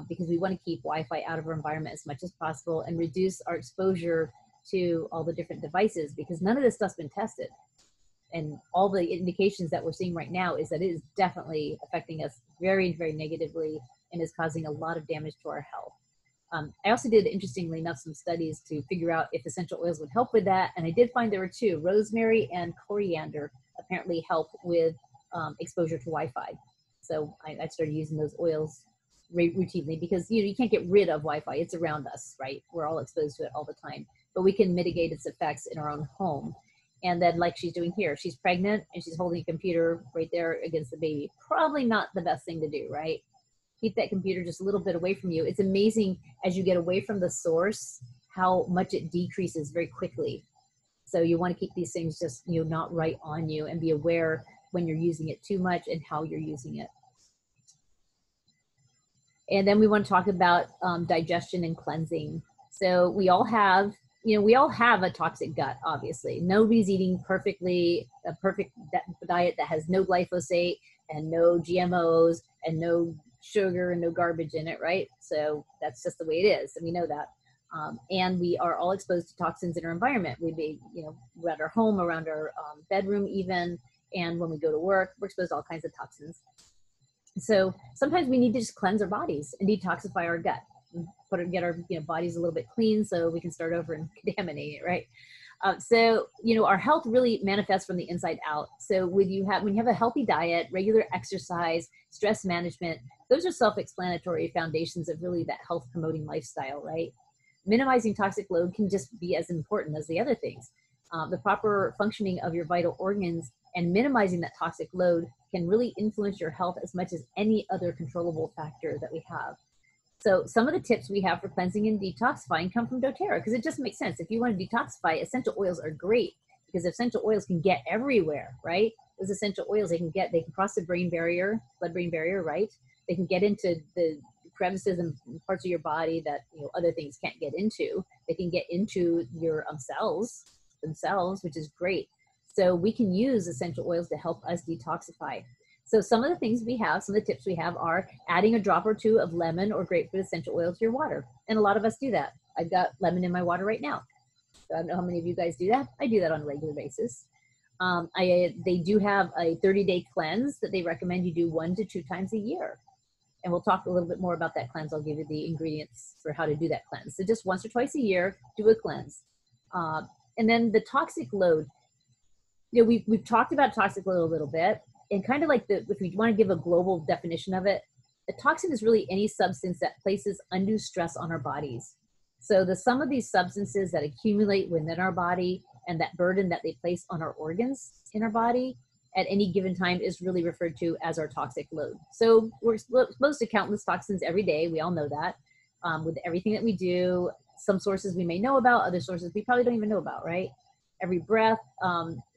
because we want to keep Wi-Fi out of our environment as much as possible and reduce our exposure to all the different devices, because none of this stuff's been tested. And all the indications that we're seeing right now is that it is definitely affecting us very, very negatively and is causing a lot of damage to our health. I also did, interestingly enough, some studies to figure out if essential oils would help with that. And I did find there were 2, rosemary and coriander, apparently help with exposure to Wi-Fi. So I started using those oils routinely because, you know, you can't get rid of Wi-Fi. It's around us, right? We're all exposed to it all the time, but we can mitigate its effects in our own home. And then like she's doing here, she's pregnant and she's holding a computer right there against the baby. Probably not the best thing to do, right? Keep that computer just a little bit away from you. It's amazing as you get away from the source, how much it decreases very quickly. So you want to keep these things just, you know, not right on you, and be aware when you're using it too much and how you're using it. And then we want to talk about digestion and cleansing. So we all have, you know, we all have a toxic gut, obviously. Nobody's eating a perfect diet that has no glyphosate and no GMOs and no sugar and no garbage in it, right? So that's just the way it is, and we know that. And we are all exposed to toxins in our environment. We'd be, you know, around our home, around our bedroom even, and when we go to work, we're exposed to all kinds of toxins. So sometimes we need to just cleanse our bodies and detoxify our gut, get our, you know, bodies a little bit clean so we can start over and contaminate it, right? So, you know, our health really manifests from the inside out. So when you have a healthy diet, regular exercise, stress management, those are self-explanatory foundations of really that health promoting lifestyle, right? Minimizing toxic load can just be as important as the other things. The proper functioning of your vital organs And minimizing that toxic load can really influence your health as much as any other controllable factor that we have. So some of the tips we have for cleansing and detoxifying come from doTERRA, because it just makes sense. If you want to detoxify, essential oils are great, because essential oils can get everywhere, right? Those essential oils, they can cross the blood-brain barrier, right? They can get into the crevices and parts of your body that other things can't get into. They can get into your cells themselves, which is great. So we can use essential oils to help us detoxify. So some of the things we have, some of the tips we have are adding a drop or two of lemon or grapefruit essential oil to your water. And a lot of us do that. I've got lemon in my water right now. So I don't know how many of you guys do that. I do that on a regular basis. They do have a 30-day cleanse that they recommend you do 1 to 2 times a year. And we'll talk a little bit more about that cleanse. I'll give you the ingredients for how to do that cleanse. So just once or twice a year, do a cleanse. And then the toxic load. We've talked about toxic load a little bit, and kind of like if we want to give a global definition of it, a toxin is really any substance that places undue stress on our bodies. So the sum of these substances that accumulate within our body and that burden that they place on our organs in our body at any given time is really referred to as our toxic load. So we're supposed to countless toxins every day. We all know that. With everything that we do, some sources we may know about, other sources we probably don't even know about, right? Every breath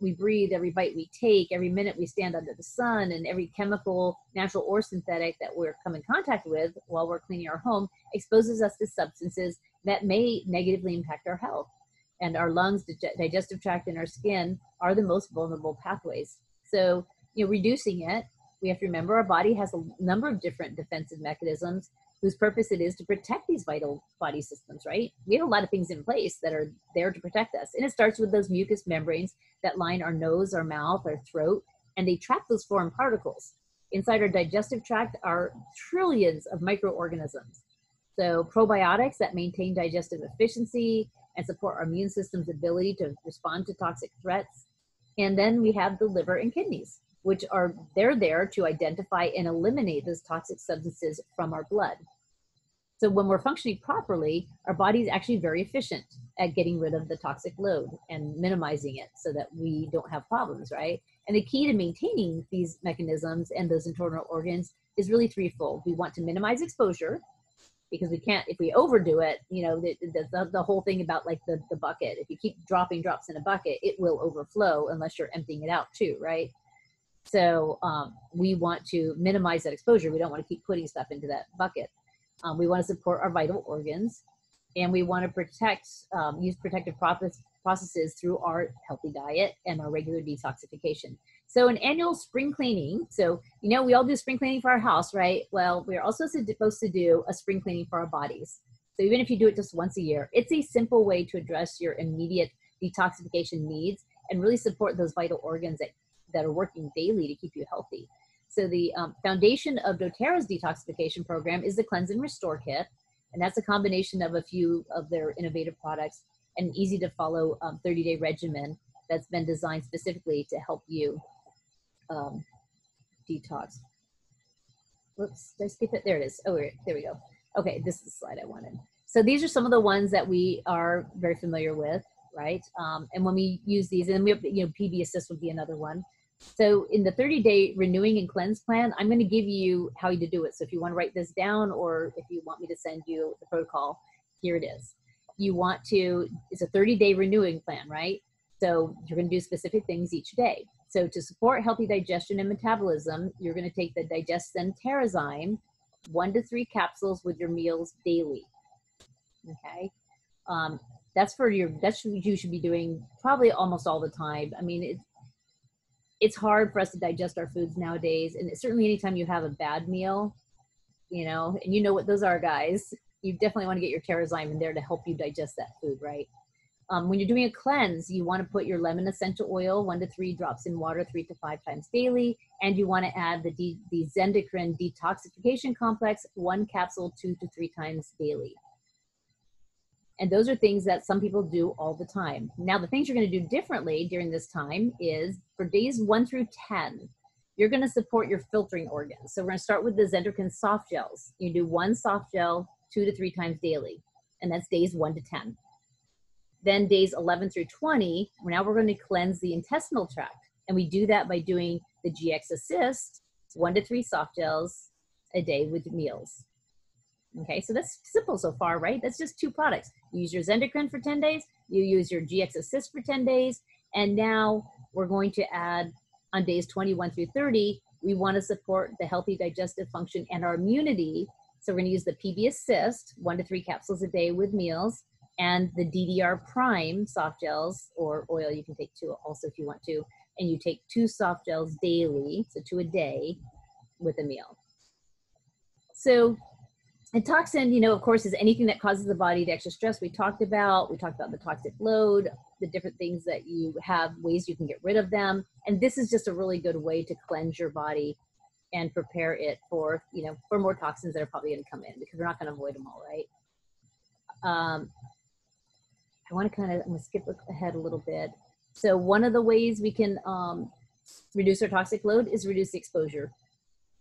we breathe, every bite we take, every minute we stand under the sun, and every chemical, natural or synthetic, that we're come in contact with while we're cleaning our home exposes us to substances that may negatively impact our health. And our lungs, digestive tract, and our skin are the most vulnerable pathways. So, reducing it, we have to remember our body has a number of different defensive mechanisms whose purpose it is to protect these vital body systems, right? We have a lot of things in place that are there to protect us. And it starts with those mucous membranes that line our nose, our mouth, our throat, and they trap those foreign particles. Inside our digestive tract are trillions of microorganisms. So probiotics that maintain digestive efficiency and support our immune system's ability to respond to toxic threats. And then we have the liver and kidneys, which they're there to identify and eliminate those toxic substances from our blood. So when we're functioning properly, our body is actually very efficient at getting rid of the toxic load and minimizing it so that we don't have problems, right? And the key to maintaining these mechanisms and those internal organs is really threefold. We want to minimize exposure, because we can't, if we overdo it, the whole thing about like the bucket, if you keep dropping drops in a bucket, it will overflow unless you're emptying it out too, right? So we want to minimize that exposure. We don't want to keep putting stuff into that bucket. We want to support our vital organs, and we want to use protective processes through our healthy diet and our regular detoxification. So an annual spring cleaning. So, we all do spring cleaning for our house, right? Well, we're also supposed to do a spring cleaning for our bodies. So even if you do it just once a year, it's a simple way to address your immediate detoxification needs and really support those vital organs that are working daily to keep you healthy. So the foundation of doTERRA's detoxification program is the Cleanse and Restore Kit. And that's a combination of a few of their innovative products and easy to follow 30-day regimen that's been designed specifically to help you detox. Whoops, did I skip it? There it is. Oh, there we go. Okay, this is the slide I wanted. So these are some of the ones that we are very familiar with, right? And when we use these, and we have, PB Assist would be another one. So in the 30-day renewing and cleanse plan, I'm going to give you how to do it. So if you want to write this down, or if you want me to send you the protocol, here it is. It's a 30-day renewing plan, right? So you're going to do specific things each day. So to support healthy digestion and metabolism, you're going to take the Digestin Terrazyme, 1 to 3 capsules with your meals daily. Okay. That's what you should be doing probably almost all the time. I mean, it's hard for us to digest our foods nowadays. And certainly anytime you have a bad meal, and you know what those are, guys, you definitely want to get your Terrazyme in there to help you digest that food, right? When you're doing a cleanse, you want to put your lemon essential oil, 1 to 3 drops in water, 3 to 5 times daily. And you want to add the Zendocrine Detoxification Complex, 1 capsule, 2 to 3 times daily. And those are things that some people do all the time. Now, the things you're going to do differently during this time is for days 1 through 10, you're going to support your filtering organs. So we're going to start with the Zendocrine soft gels. You do 1 soft gel 2 to 3 times daily, and that's days 1 to 10. Then days 11 through 20, now we're going to cleanse the intestinal tract. And we do that by doing the GX Assist, 1 to 3 soft gels a day with meals. Okay, so that's simple so far, right? That's just 2 products. You use your Zendocrine for 10 days, you use your GX Assist for 10 days, and now we're going to add on days 21 through 30, we want to support the healthy digestive function and our immunity. So we're going to use the PB Assist, 1 to 3 capsules a day with meals, and the DDR Prime soft gels, or oil you can take 2 also if you want to, and you take 2 soft gels daily, so 2 a day with a meal. So, and toxin, you know, of course, is anything that causes the body to extra stress. We talked about the toxic load, the different things that you have, ways you can get rid of them. And this is just a really good way to cleanse your body and prepare it for, you know, for more toxins that are probably going to come in, because we're not going to avoid them all, right? I want to I'm going to skip ahead a little bit. So one of the ways we can reduce our toxic load is reduce the exposure.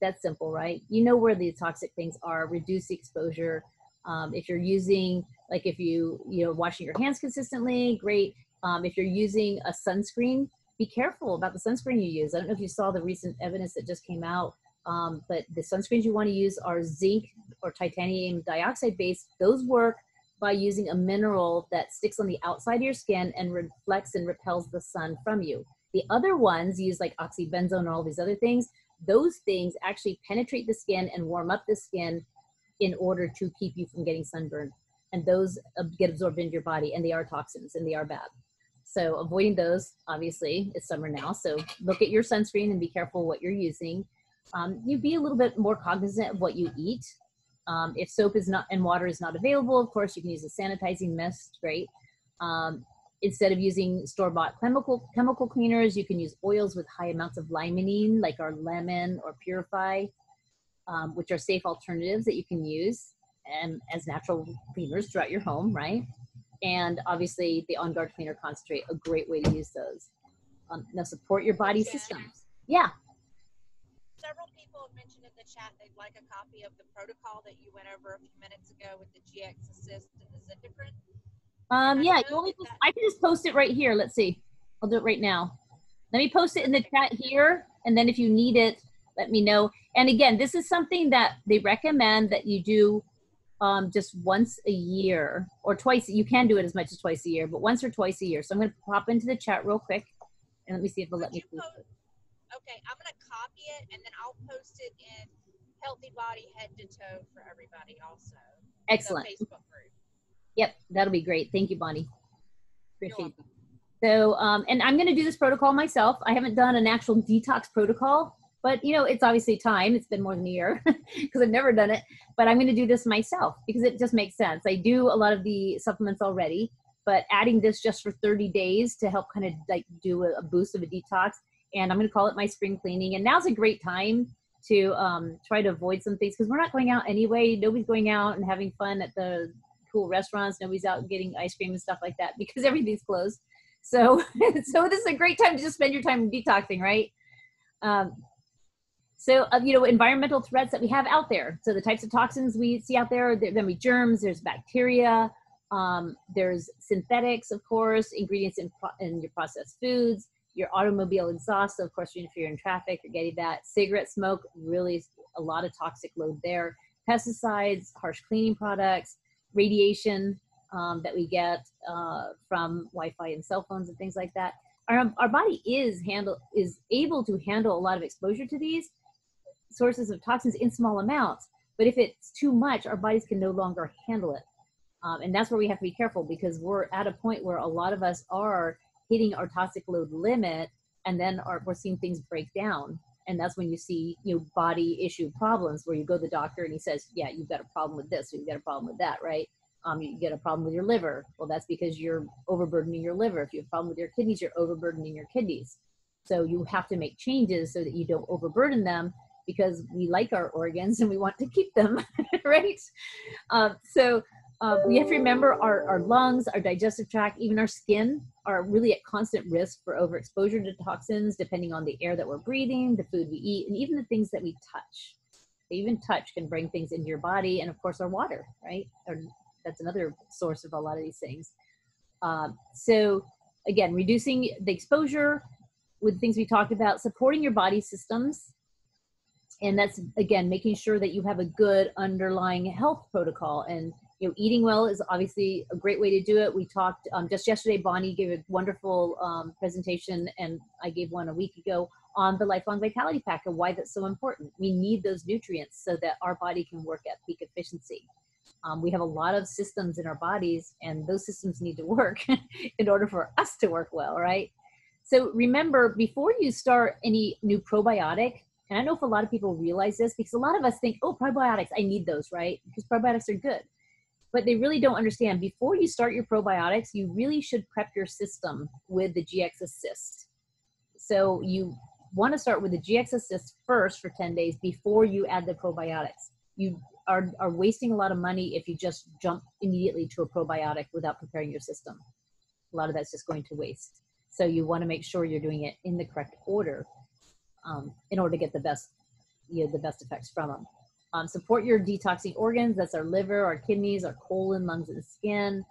That's simple, right? You know where the toxic things are. Reduce the exposure. If you're using, like if you washing your hands consistently, great. If you're using a sunscreen, be careful about the sunscreen you use. I don't know if you saw the recent evidence that just came out, but the sunscreens you want to use are zinc or titanium dioxide based. Those work by using a mineral that sticks on the outside of your skin and reflects and repels the sun from you. The other ones use like oxybenzone and all these other things. Those things actually penetrate the skin and warm up the skin in order to keep you from getting sunburned. And those get absorbed into your body, and they are toxins and they are bad. So avoiding those, obviously, it's summer now. So look at your sunscreen and be careful what you're using. You be a little bit more cognizant of what you eat. If soap is not and water is not available, of course, you can use a sanitizing mist, great. Instead of using store-bought chemical cleaners, you can use oils with high amounts of limonene, like our lemon or Purify, which are safe alternatives that you can use as natural cleaners throughout your home, right? And obviously the On Guard Cleaner Concentrate, a great way to use those. Now support your body systems. Yeah. Several people have mentioned in the chat they'd like a copy of the protocol that you went over a few minutes ago with the GX Assist and the Zendocrine. Yeah, I can just post it right here. Let's see. I'll do it right now. Let me post it in the chat here, and then if you need it, let me know. And again, this is something that they recommend that you do just once a year or twice. You can do it as much as twice a year, but once or twice a year. So I'm going to pop into the chat real quick, and let me see if it'll let me. Okay, I'm going to copy it, and then I'll post it in Healthy Body Head to Toe for everybody also. Excellent. The Facebook group. Yep, that'll be great. Thank you, Bonnie. Appreciate it. So, and I'm going to do this protocol myself. I haven't done an actual detox protocol, but you know, it's obviously time. It's been more than a year because I've never done it, but I'm going to do this myself because it just makes sense. I do a lot of the supplements already, but adding this just for 30 days to help kind of like do a boost of a detox. And I'm going to call it my spring cleaning. And now's a great time to try to avoid some things because we're not going out anyway. Nobody's going out and having fun at the cool restaurants. Nobody's out getting ice cream and stuff like that because everything's closed. So, so this is a great time to just spend your time detoxing, right? You know, environmental threats that we have out there. So the types of toxins we see out there, there'll be germs, there's bacteria, there's synthetics, of course, ingredients in your processed foods, your automobile exhaust. So of course, if you're in traffic, you're getting that. Cigarette smoke, really a lot of toxic load there. Pesticides, harsh cleaning products, radiation that we get from Wi-Fi and cell phones and things like that. Our body is able to handle a lot of exposure to these sources of toxins in small amounts. But if it's too much, our bodies can no longer handle it. And that's where we have to be careful because we're at a point where a lot of us are hitting our toxic load limit, and then we're seeing things break down. And that's when you see, you know, body issue problems where you go to the doctor and he says, yeah, you've got a problem with this, or you've got a problem with that, right? You get a problem with your liver. Well, that's because you're overburdening your liver. If you have a problem with your kidneys, you're overburdening your kidneys. So you have to make changes so that you don't overburden them because we like our organs and we want to keep them, right? We have to remember our lungs, our digestive tract, even our skin are really at constant risk for overexposure to toxins, depending on the air that we're breathing, the food we eat, and even the things that we touch. Even touch can bring things into your body, and of course our water, right? That's another source of a lot of these things. So again, reducing the exposure, with things we talked about, supporting your body systems. And that's, again, making sure that you have a good underlying health protocol. And, you know, eating well is obviously a great way to do it. We talked just yesterday, Bonnie gave a wonderful presentation, and I gave one a week ago on the Lifelong Vitality Pack and why that's so important. We need those nutrients so that our body can work at peak efficiency. We have a lot of systems in our bodies, and those systems need to work in order for us to work well, right? So remember, before you start any new probiotic, and I know if a lot of people realize this, because a lot of us think, oh, probiotics, I need those, right? Because probiotics are good. But they really don't understand. Before you start your probiotics, you really should prep your system with the GX Assist. So you want to start with the GX Assist first for 10 days before you add the probiotics. You are wasting a lot of money if you just jump immediately to a probiotic without preparing your system. A lot of that's just going to waste. So you want to make sure you're doing it in the correct order in order to get the best effects from them. Support your detoxing organs. That's our liver, our kidneys, our colon, lungs, and skin.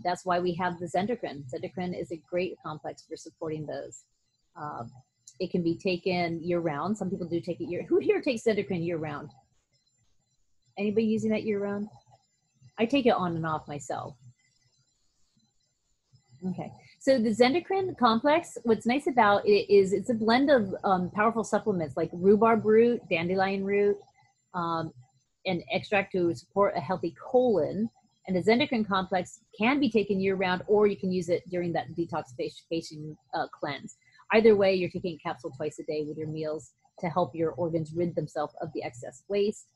That's why we have this endocrine. Endocrine is a great complex for supporting those. It can be taken year-round. Some people do take it who here takes endocrine year-round? Anybody using that year-round? I take it on and off myself. Okay, so the Zendocrine complex, what's nice about it is it's a blend of powerful supplements like rhubarb root, dandelion root, and extract to support a healthy colon. And the Zendocrine complex can be taken year-round, or you can use it during that detoxification cleanse. Either way, you're taking a capsule twice a day with your meals to help your organs rid themselves of the excess waste.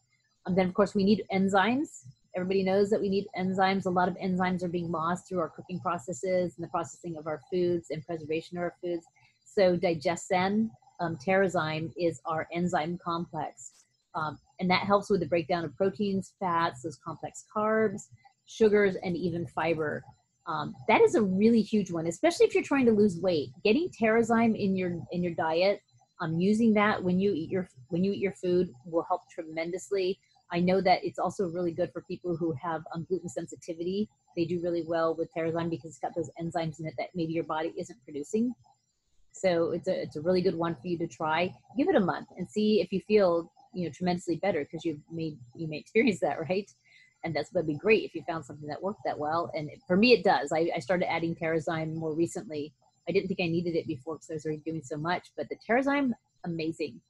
Then, of course, we need enzymes. Everybody knows that we need enzymes. A lot of enzymes are being lost through our cooking processes and the processing of our foods and preservation of our foods. So Digesten, Terrazyme is our enzyme complex. And that helps with the breakdown of proteins, fats, those complex carbs, sugars, and even fiber. That is a really huge one, especially if you're trying to lose weight. Getting Terrazyme in your diet, using that when you eat your food will help tremendously. I know that it's also really good for people who have gluten sensitivity. They do really well with Terrazyme because it's got those enzymes in it that maybe your body isn't producing. So it's a really good one for you to try. Give it a month and see if you feel tremendously better, because you may experience that, right? And that'd be great if you found something that worked that well. And for me, it does. I started adding Terrazyme more recently. I didn't think I needed it before because I was already doing so much, but the Terrazyme, amazing.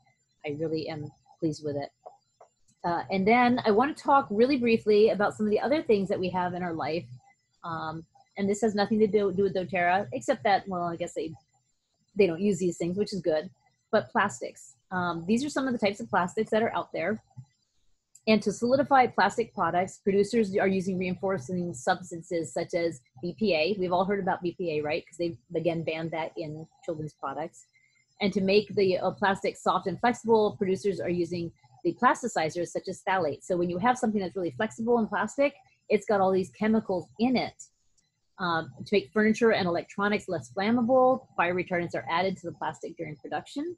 I really am pleased with it. And then I want to talk really briefly about some of the other things that we have in our life. And this has nothing to do with doTERRA, except that, well, I guess they don't use these things, which is good. But plastics. These are some of the types of plastics that are out there. And to solidify plastic products, producers are using reinforcing substances such as BPA. We've all heard about BPA, right? Because they've, again, banned that in children's products. And to make the plastic soft and flexible, producers are using the plasticizers such as phthalates. So when you have something that's really flexible in plastic, it's got all these chemicals in it. To make furniture and electronics less flammable, fire retardants are added to the plastic during production.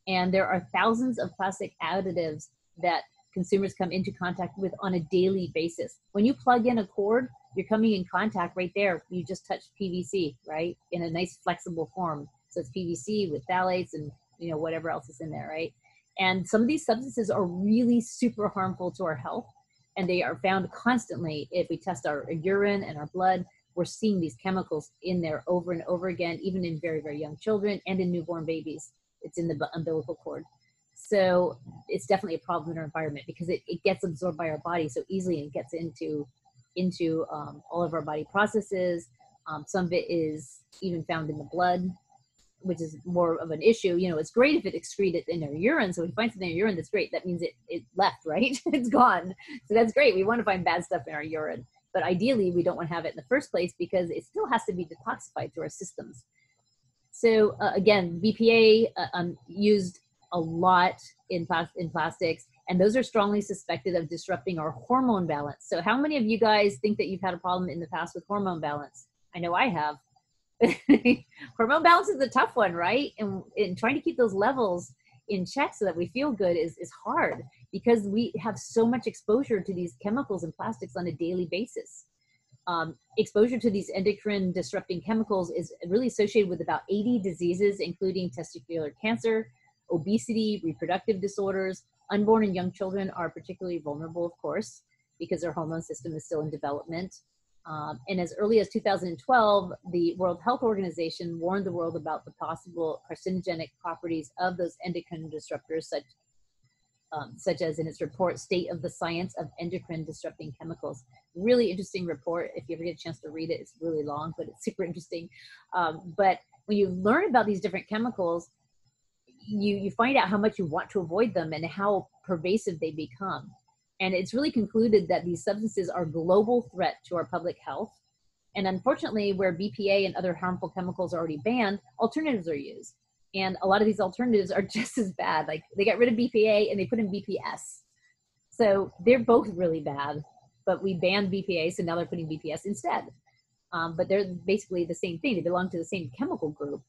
And there are thousands of plastic additives that consumers come into contact with on a daily basis. When you plug in a cord, you're coming in contact right there. You just touched PVC, right? In a nice flexible form. So it's PVC with phthalates and whatever else is in there, right? And some of these substances are really super harmful to our health, and they are found constantly. If we test our urine and our blood, we're seeing these chemicals in there over and over again, even in very, very young children and in newborn babies. It's in the umbilical cord. So it's definitely a problem in our environment because it gets absorbed by our body so easily and gets into all of our body processes. Some of it is even found in the blood, which is more of an issue. It's great if it excreted in their urine. So if you find something in your urine that's great, that means it left, right? It's gone. So that's great. We want to find bad stuff in our urine. But ideally, we don't want to have it in the first place because it still has to be detoxified through our systems. So again, BPA used a lot in plastics, and those are strongly suspected of disrupting our hormone balance. So how many of you guys think that you've had a problem in the past with hormone balance? I know I have. Hormone balance is a tough one, right? And trying to keep those levels in check so that we feel good is hard because we have so much exposure to these chemicals and plastics on a daily basis. exposure to these endocrine disrupting chemicals is really associated with about 80 diseases, including testicular cancer, obesity, reproductive disorders. Unborn and young children are particularly vulnerable, of course, because their hormone system is still in development. And as early as 2012, the World Health Organization warned the world about the possible carcinogenic properties of those endocrine disruptors, such as in its report, State of the Science of Endocrine Disrupting Chemicals. Really interesting report. If you ever get a chance to read it, it's really long, but it's super interesting. But when you learn about these different chemicals, you find out how much you want to avoid them and how pervasive they become. And it's really concluded that these substances are a global threat to our public health. And unfortunately, where BPA and other harmful chemicals are already banned, alternatives are used. And a lot of these alternatives are just as bad. Like they got rid of BPA and they put in BPS. So they're both really bad, but we banned BPA, so now they're putting BPS instead. But they're basically the same thing. They belong to the same chemical group.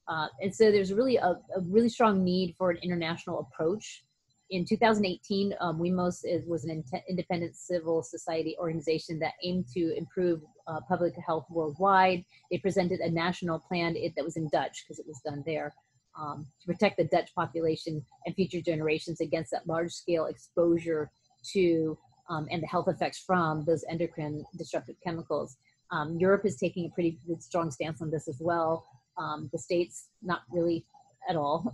And so there's really a really strong need for an international approach. In 2018, WEMOS was an independent civil society organization that aimed to improve public health worldwide. They presented a national plan that was in Dutch because it was done there to protect the Dutch population and future generations against that large-scale exposure to and the health effects from those endocrine disruptive chemicals. Europe is taking a pretty strong stance on this as well. The States, not really at all.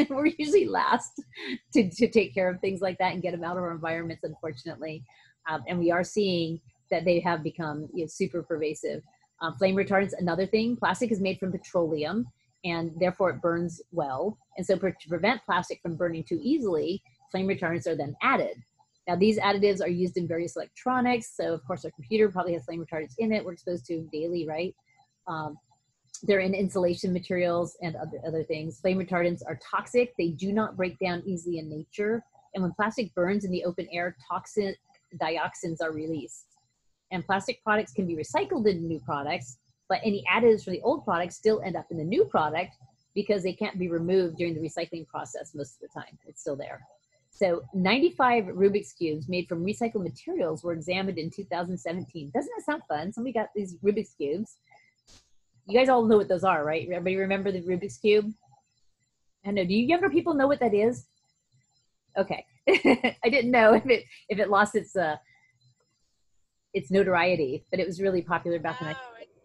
We're usually last to take care of things like that and get them out of our environments, unfortunately. And we are seeing that they have become super pervasive. Flame retardants, another thing. Plastic is made from petroleum and therefore it burns well. And so to prevent plastic from burning too easily, flame retardants are then added. Now these additives are used in various electronics. So of course our computer probably has flame retardants in it. We're exposed to daily, right? They're in insulation materials and other things. Flame retardants are toxic. They do not break down easily in nature. And when plastic burns in the open air, toxic dioxins are released. And plastic products can be recycled into new products, but any additives from the old products still end up in the new product because they can't be removed during the recycling process most of the time. It's still there. So 95 Rubik's Cubes made from recycled materials were examined in 2017. Doesn't that sound fun? Somebody got these Rubik's Cubes. You guys all know what those are, right? Everybody remember the Rubik's Cube? I know. Do you younger people know what that is? Okay. I didn't know if it lost its notoriety, but it was really popular back in the...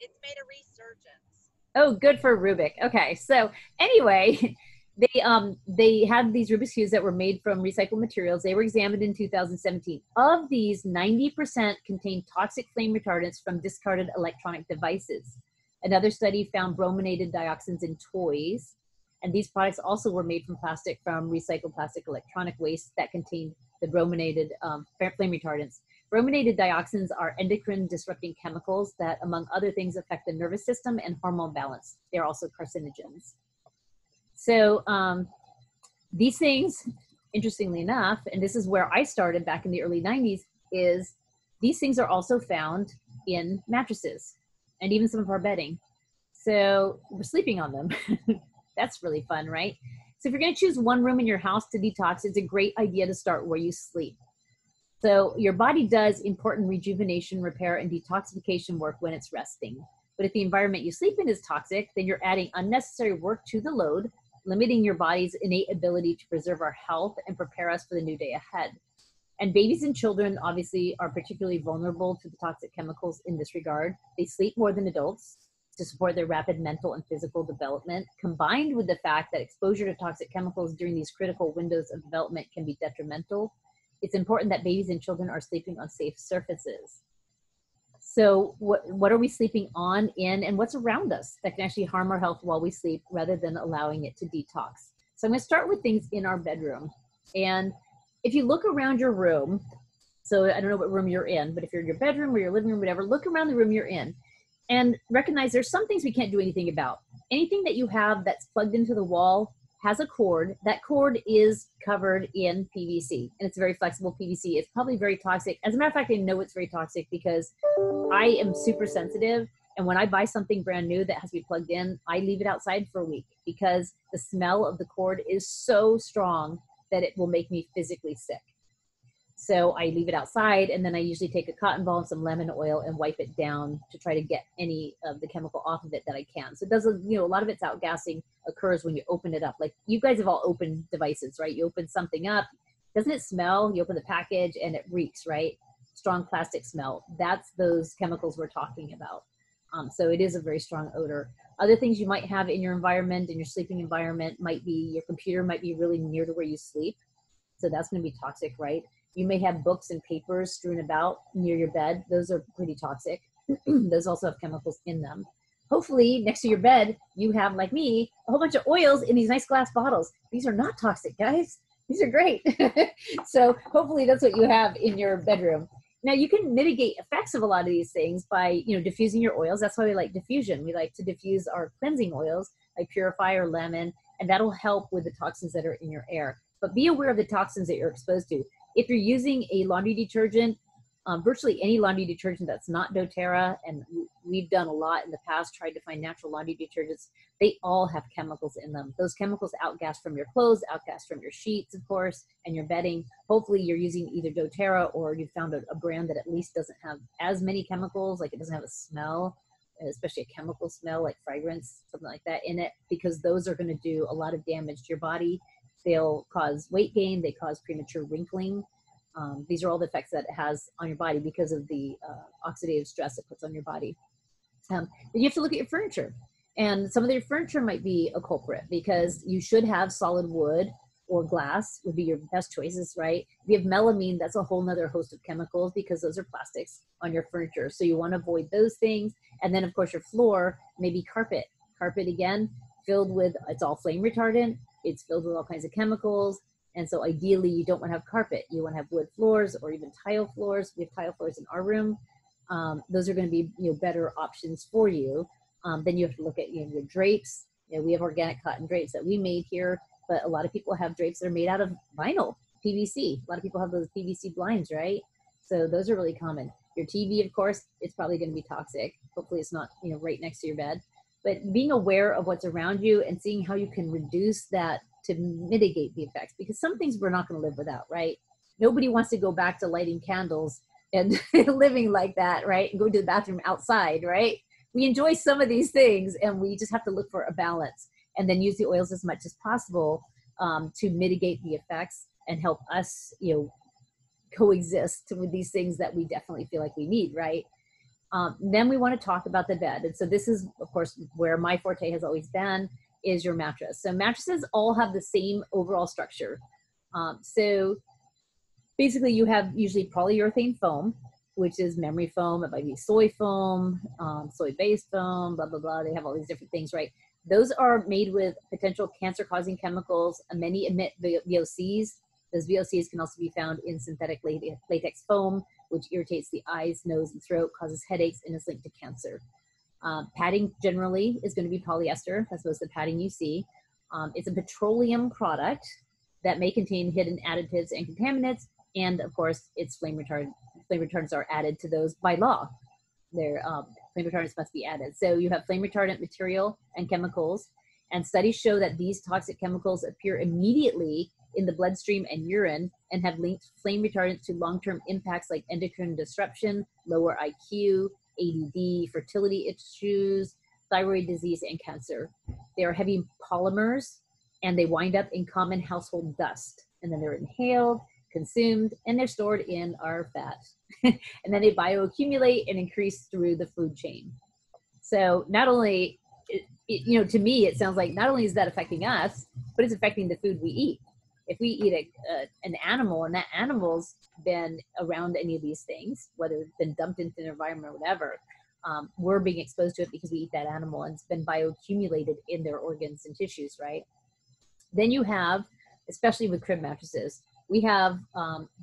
It's made a resurgence. Oh, good for Rubik. Okay. So anyway, they had these Rubik's Cubes that were made from recycled materials. They were examined in 2017. Of these, 90% contained toxic flame retardants from discarded electronic devices. Another study found brominated dioxins in toys, and these products also were made from recycled plastic electronic waste that contained the brominated flame retardants. Brominated dioxins are endocrine disrupting chemicals that, among other things, affect the nervous system and hormone balance. They're also carcinogens. So these things, interestingly enough, and this is where I started back in the early 90s, is these things are also found in mattresses and even some of our bedding. So we're sleeping on them. That's really fun, right? So if you're gonna choose one room in your house to detox, it's a great idea to start where you sleep. So your body does important rejuvenation, repair, and detoxification work when it's resting. But if the environment you sleep in is toxic, then you're adding unnecessary work to the load, limiting your body's innate ability to preserve our health and prepare us for the new day ahead. And babies and children obviously are particularly vulnerable to the toxic chemicals in this regard. They sleep more than adults to support their rapid mental and physical development, combined with the fact that exposure to toxic chemicals during these critical windows of development can be detrimental. It's important that babies and children are sleeping on safe surfaces. So what are we sleeping on, in, and what's around us that can actually harm our health while we sleep rather than allowing it to detox? So I'm gonna start with things in our bedroom. And if you look around your room, so I don't know what room you're in, but if you're in your bedroom or your living room, whatever, look around the room you're in and recognize there's some things we can't do anything about. Anything that you have that's plugged into the wall has a cord. That cord is covered in PVC, and it's very flexible PVC. It's probably very toxic. As a matter of fact, I know it's very toxic because I am super sensitive. And when I buy something brand new that has to be plugged in, I leave it outside for a week because the smell of the cord is so strong that it will make me physically sick. So I leave it outside, and then I usually take a cotton ball and some lemon oil and wipe it down to try to get any of the chemical off of it that I can. So it does, a lot of its outgassing occurs when you open it up. Like you guys have all opened devices, right? You open something up, doesn't it smell? You open the package and it reeks, right? Strong plastic smell. That's those chemicals we're talking about. So it is a very strong odor. Other things you might have in your environment, in your sleeping environment, might be your computer might be really near to where you sleep. So that's going to be toxic, right? You may have books and papers strewn about near your bed. Those are pretty toxic. Those also have chemicals in them. Hopefully, next to your bed, you have, like me, a whole bunch of oils in these nice glass bottles. These are not toxic, guys. These are great. So hopefully that's what you have in your bedroom. Now, you can mitigate effects of a lot of these things by, diffusing your oils. That's why we like diffusion. We like to diffuse our cleansing oils like Purify or Lemon, and that'll help with the toxins that are in your air. But be aware of the toxins that you're exposed to. If you're using a laundry detergent, virtually any laundry detergent that's not doTERRA, and we've done a lot in the past, tried to find natural laundry detergents, they all have chemicals in them. Those chemicals outgas from your clothes, outgas from your sheets, of course, and your bedding. Hopefully you're using either doTERRA or you found a brand that at least doesn't have as many chemicals, like it doesn't have a smell, especially a chemical smell like fragrance, something like that in it, because those are going to do a lot of damage to your body. They'll cause weight gain, they cause premature wrinkling. These are all the effects that it has on your body because of the oxidative stress it puts on your body. Then you have to look at your furniture. And some of your furniture might be a culprit because you should have solid wood or glass would be your best choices, right? If you have melamine, that's a whole nother host of chemicals because those are plastics on your furniture. So you want to avoid those things. And then of course your floor, maybe carpet. Carpet again, filled with, it's all flame retardant. It's filled with all kinds of chemicals. And so ideally you don't want to have carpet. You want to have wood floors or even tile floors. We have tile floors in our room. Those are going to be better options for you. Then you have to look at your drapes. We have organic cotton drapes that we made here, but a lot of people have drapes that are made out of vinyl, PVC. A lot of people have those PVC blinds, right? So those are really common. Your TV, of course, it's probably going to be toxic. Hopefully it's not right next to your bed. But being aware of what's around you and seeing how you can reduce that to mitigate the effects, because some things we're not going to live without, right? Nobody wants to go back to lighting candles and living like that, right? And go to the bathroom outside, right? We enjoy some of these things and we just have to look for a balance and then use the oils as much as possible to mitigate the effects and help us, coexist with these things that we definitely feel like we need, right? Then we want to talk about the bed. And so this is, of course, where my forte has always been, is your mattress. So mattresses all have the same overall structure. So basically you have usually polyurethane foam, which is memory foam. It might be soy foam, soy-based foam, blah, blah, blah. They have all these different things, right? Those are made with potential cancer-causing chemicals. Many emit VOCs. Those VOCs can also be found in synthetic latex foam, which irritates the eyes, nose, and throat, causes headaches, and is linked to cancer. Padding generally is going to be polyester. That's most of the padding you see. It's a petroleum product that may contain hidden additives and contaminants. And of course, it's flame retardant. Flame retardants are added to those by law. Flame retardants must be added. So you have flame retardant material and chemicals. And studies show that these toxic chemicals appear immediately in the bloodstream and urine and have linked flame retardants to long-term impacts like endocrine disruption, lower IQ, ADD, fertility issues, thyroid disease, and cancer. They are heavy polymers and they wind up in common household dust. And then they're inhaled, consumed, and they're stored in our fat. And then they bioaccumulate and increase through the food chain. So not only, to me, it sounds like not only is that affecting us, but it's affecting the food we eat. If we eat an animal and that animal's been around any of these things, whether it's been dumped into an environment or whatever, we're being exposed to it because we eat that animal and it's been bioaccumulated in their organs and tissues, right? Then you have, especially with crib mattresses, we have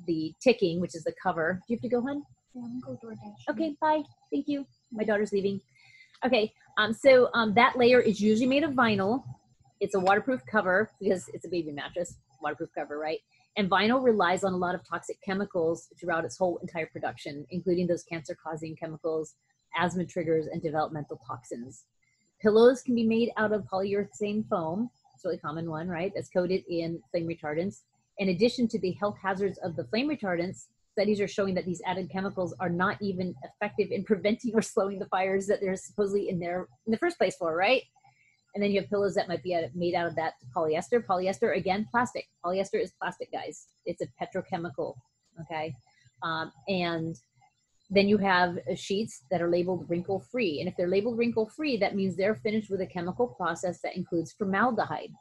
the ticking, which is the cover. Do you have to go, hon? Yeah, I'm going to go DoorDash. Okay, bye. Thank you. My daughter's leaving. Okay, so that layer is usually made of vinyl. It's a waterproof cover because it's a baby mattress, waterproof cover, right? And vinyl relies on a lot of toxic chemicals throughout its whole entire production, including those cancer-causing chemicals, asthma triggers, and developmental toxins. Pillows can be made out of polyurethane foam. It's a really common one, right? That's coated in flame retardants. In addition to the health hazards of the flame retardants, studies are showing that these added chemicals are not even effective in preventing or slowing the fires that they're supposedly in the first place for, right? And then you have pillows that might be made out of that polyester. Polyester, again, plastic. Polyester is plastic, guys. It's a petrochemical, okay? And then you have sheets that are labeled wrinkle-free. And if they're labeled wrinkle-free, that means they're finished with a chemical process that includes formaldehyde.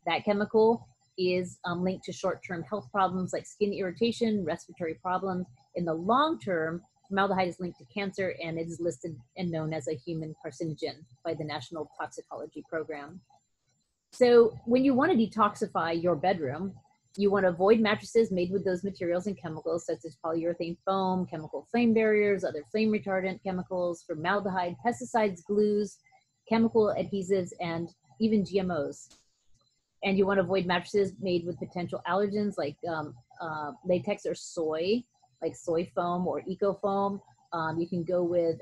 That chemical is linked to short-term health problems like skin irritation, respiratory problems. In the long term, formaldehyde is linked to cancer and it is listed and known as a human carcinogen by the National Toxicology Program. So when you want to detoxify your bedroom, you want to avoid mattresses made with those materials and chemicals such as polyurethane foam, chemical flame barriers, other flame retardant chemicals, formaldehyde, pesticides, glues, chemical adhesives, and even GMOs. And you want to avoid mattresses made with potential allergens like latex or soy, like soy foam or eco foam. You can go with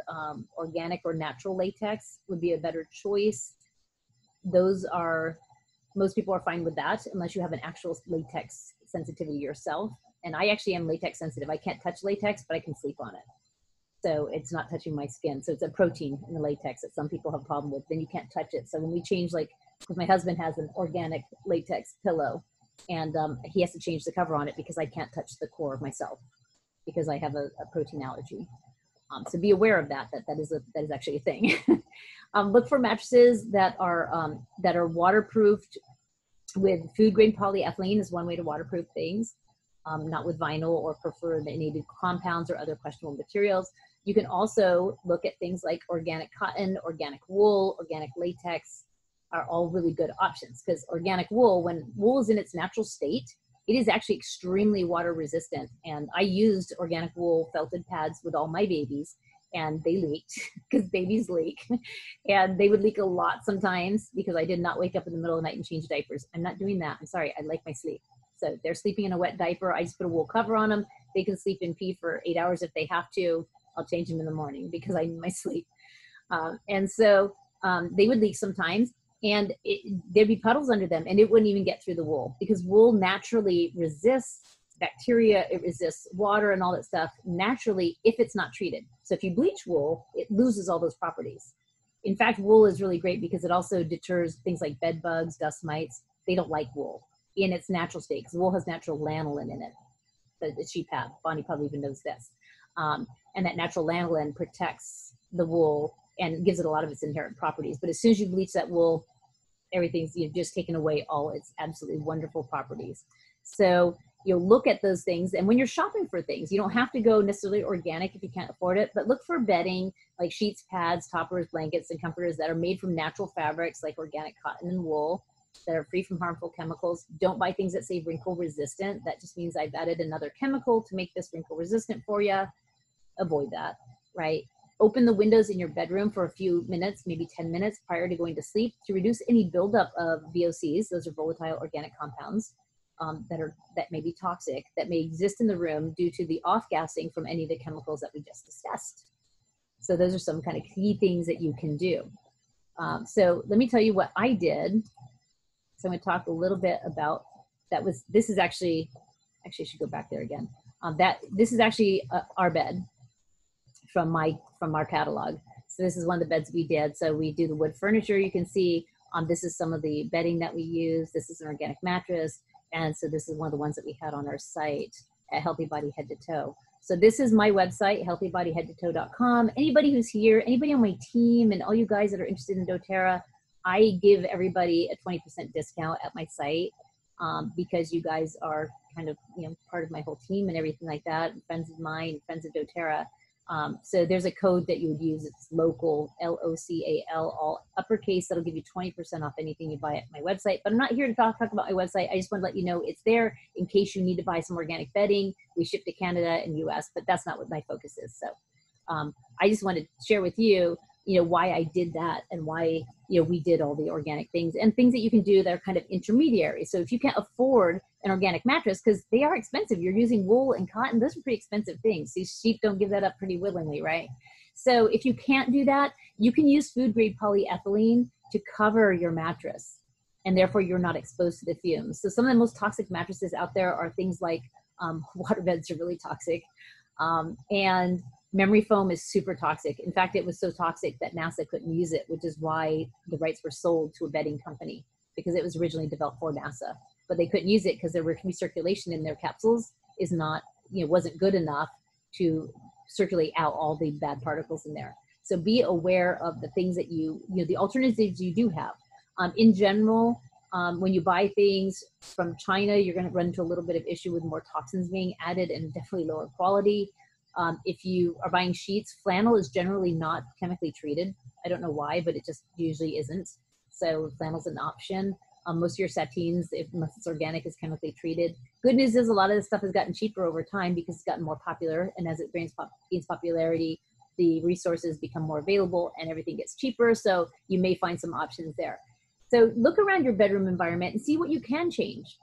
organic or natural latex would be a better choice. Those are, most people are fine with that unless you have an actual latex sensitivity yourself. And I actually am latex sensitive. I can't touch latex, but I can sleep on it. So it's not touching my skin. So it's a protein in the latex that some people have a problem with. Then you can't touch it. So when we change, like, because my husband has an organic latex pillow and he has to change the cover on it because I can't touch the core myself because I have a protein allergy. So be aware of that is actually a thing. Look for mattresses that are waterproofed with food grade polyethylene is one way to waterproof things, not with vinyl or perfluorinated compounds or other questionable materials. You can also look at things like organic cotton, organic wool, organic latex are all really good options because organic wool, when wool is in its natural state, it is actually extremely water resistant. And I used organic wool felted pads with all my babies and they leaked because babies leak. And they would leak a lot sometimes because I did not wake up in the middle of the night and change diapers. I'm not doing that. I'm sorry. I like my sleep. So they're sleeping in a wet diaper. I just put a wool cover on them. They can sleep in pee for 8 hours if they have to. I'll change them in the morning because I need my sleep. And so they would leak sometimes. And there'd be puddles under them and it wouldn't even get through the wool because wool naturally resists bacteria, it resists water and all that stuff naturally if it's not treated. So if you bleach wool, it loses all those properties. In fact, wool is really great because it also deters things like bed bugs, dust mites. They don't like wool in its natural state because wool has natural lanolin in it. The sheep have. Bonnie probably even knows this. And that natural lanolin protects the wool and gives it a lot of its inherent properties. But as soon as you bleach that wool, everything's, you've just taken away all its absolutely wonderful properties. So you'll look at those things. And when you're shopping for things, you don't have to go necessarily organic if you can't afford it, but look for bedding like sheets, pads, toppers, blankets, and comforters that are made from natural fabrics like organic cotton and wool that are free from harmful chemicals. Don't buy things that say wrinkle resistant. That just means I've added another chemical to make this wrinkle resistant for you. Avoid that, right? Open the windows in your bedroom for a few minutes, maybe 10 minutes prior to going to sleep to reduce any buildup of VOCs. Those are volatile organic compounds that may be toxic, that may exist in the room due to the off-gassing from any of the chemicals that we just discussed. So those are some kind of key things that you can do. So let me tell you what I did. So I'm going to talk a little bit about that. This is actually I should go back there again. This is actually our bed from our catalog. So this is one of the beds we did. So we do the wood furniture. You can see this is some of the bedding that we use. This is an organic mattress. And so this is one of the ones that we had on our site at Healthy Body Head to Toe. So this is my website, healthybodyheadtotoe.com. Anybody who's here, anybody on my team, and all you guys that are interested in doTERRA, I give everybody a 20% discount at my site because you guys are kind of, part of my whole team and everything like that, and friends of mine, friends of doTERRA. So there's a code that you would use. It's local, LOCAL, all uppercase. That'll give you 20% off anything you buy at my website. But I'm not here to talk about my website. I just want to let you know it's there in case you need to buy some organic bedding. We ship to Canada and US, but that's not what my focus is. So I just wanted to share with you, why I did that and why, we did all the organic things and things that you can do that are kind of intermediary. So if you can't afford an organic mattress, because they are expensive, you're using wool and cotton, those are pretty expensive things. These sheep don't give that up pretty willingly, right? So if you can't do that, you can use food grade polyethylene to cover your mattress. and therefore you're not exposed to the fumes. So some of the most toxic mattresses out there are things like water beds are really toxic, and memory foam is super toxic. In fact, it was so toxic that NASA couldn't use it, which is why the rights were sold to a bedding company, because it was originally developed for NASA, but they couldn't use it because their recirculation in their capsules is not, wasn't good enough to circulate out all the bad particles in there. So be aware of the things that the alternatives you do have. In general, when you buy things from China, you're going to run into a little bit of issue with more toxins being added and definitely lower quality. If you are buying sheets, flannel is generally not chemically treated. I don't know why, but it just usually isn't. So flannel's an option. Most of your satines, unless it's organic, is chemically treated. Good news is a lot of this stuff has gotten cheaper over time because it's gotten more popular. And as it gains popularity, the resources become more available and everything gets cheaper. So you may find some options there. So look around your bedroom environment and see what you can change.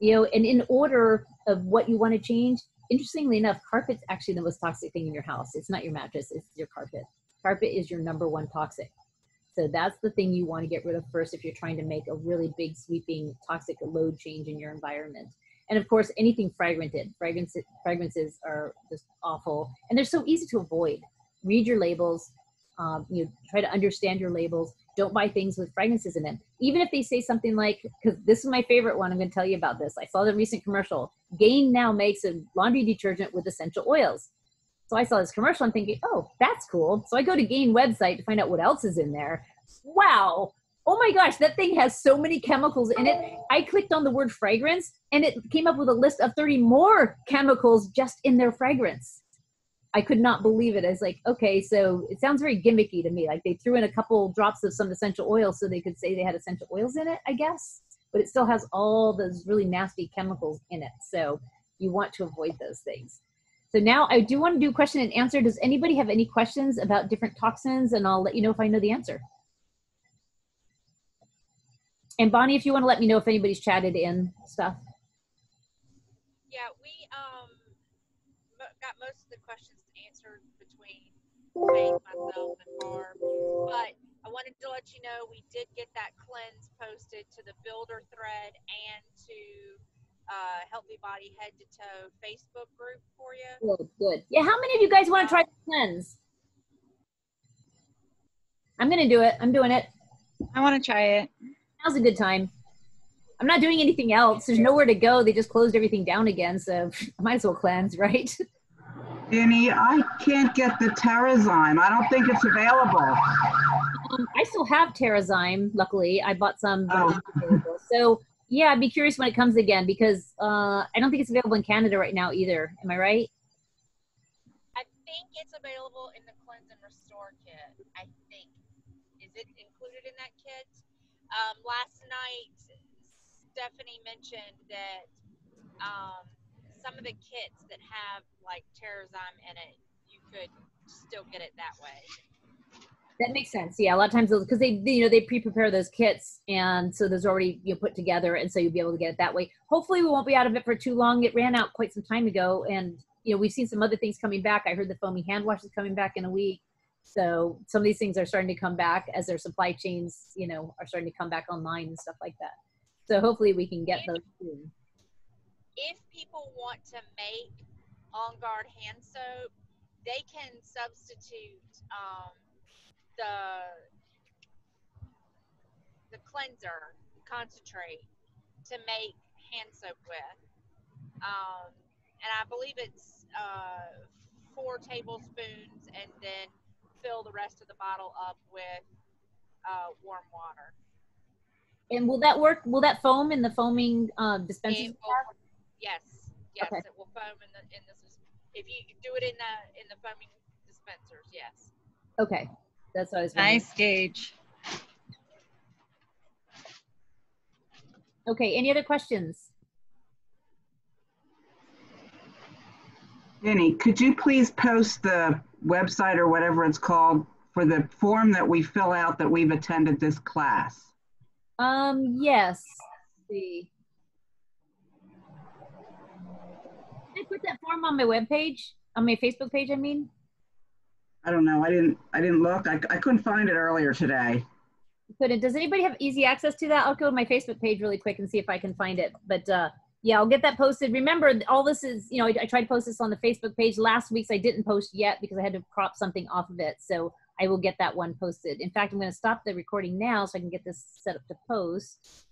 And in order of what you want to change, interestingly enough, carpet's actually the most toxic thing in your house. It's not your mattress, it's your carpet. Carpet is your number 1 toxic. So that's the thing you want to get rid of first if you're trying to make a really big sweeping toxic load change in your environment. And of course, anything fragmented. Fragrances are just awful. And they're so easy to avoid. Read your labels. Try to understand your labels. Don't buy things with fragrances in them. Even if they say something like, because this is my favorite one, I'm going to tell you about this. I saw the recent commercial. Gain now makes a laundry detergent with essential oils. So I saw this commercial, I'm thinking, oh, that's cool. So I go to Gain website to find out what else is in there. Wow. Oh my gosh, that thing has so many chemicals in it. I clicked on the word fragrance and it came up with a list of 30 more chemicals just in their fragrance. I could not believe it. I was like, okay, so it sounds very gimmicky to me. Like they threw in a couple drops of some essential oil so they could say they had essential oils in it, I guess. But it still has all those really nasty chemicals in it. So you want to avoid those things. So now I do want to do question and answer. Does anybody have any questions about different toxins? And I'll let you know if I know the answer. And Bonnie, if you want to let me know if anybody's chatted in stuff. Yeah, we got most of the questions answered between Faith, myself, and Barb. But I wanted to let you know we did get that cleanse posted to the Builder thread and to Healthy Body Head to Toe Facebook group for you. Good, good. Yeah, how many of you guys want to try the cleanse? I'm going to do it. I'm doing it. I want to try it. Now's a good time. I'm not doing anything else. There's nowhere to go. They just closed everything down again, so I might as well cleanse, right? Jenny, I can't get the Terrazyme. I don't think it's available. I still have Terrazyme, luckily. I bought some. Oh. So, yeah, I'd be curious when it comes again because I don't think it's available in Canada right now either. Am I right? I think it's available in the Cleanse and Restore kit, I think. Is it included in that kit? Last night, Stephanie mentioned that some of the kits that have like Terrazyme in it, you could still get it that way. That makes sense. Yeah, a lot of times because they pre-prepare those kits, and so those are already put together, and so you'll be able to get it that way. Hopefully, we won't be out of it for too long. It ran out quite some time ago, and we've seen some other things coming back. I heard the foamy hand wash is coming back in a week. So some of these things are starting to come back as their supply chains, are starting to come back online and stuff like that. So hopefully we can get those soon. If people want to make On Guard hand soap, they can substitute the cleanser concentrate to make hand soap with. And I believe it's 4 tablespoons and then fill the rest of the bottle up with warm water. And will that work? Will that foam in the foaming dispensers? Yes, okay. It will foam in the if you do it in the foaming dispensers, yes. Okay, that's what I was wondering. Nice gauge. Okay, any other questions? Jenny, could you please post the website or whatever it's called for the form that we fill out that we've attended this class? Yes. Let's see. Did I put that form on my webpage? On my Facebook page, I mean? I don't know. I didn't look. I couldn't find it earlier today. Good. Does anybody have easy access to that? I'll go to my Facebook page really quick and see if I can find it. But yeah, I'll get that posted. Remember, all this is, you know, I tried to post this on the Facebook page. Last week's I didn't post yet because I had to crop something off of it. So I will get that one posted. In fact, I'm going to stop the recording now so I can get this set up to post.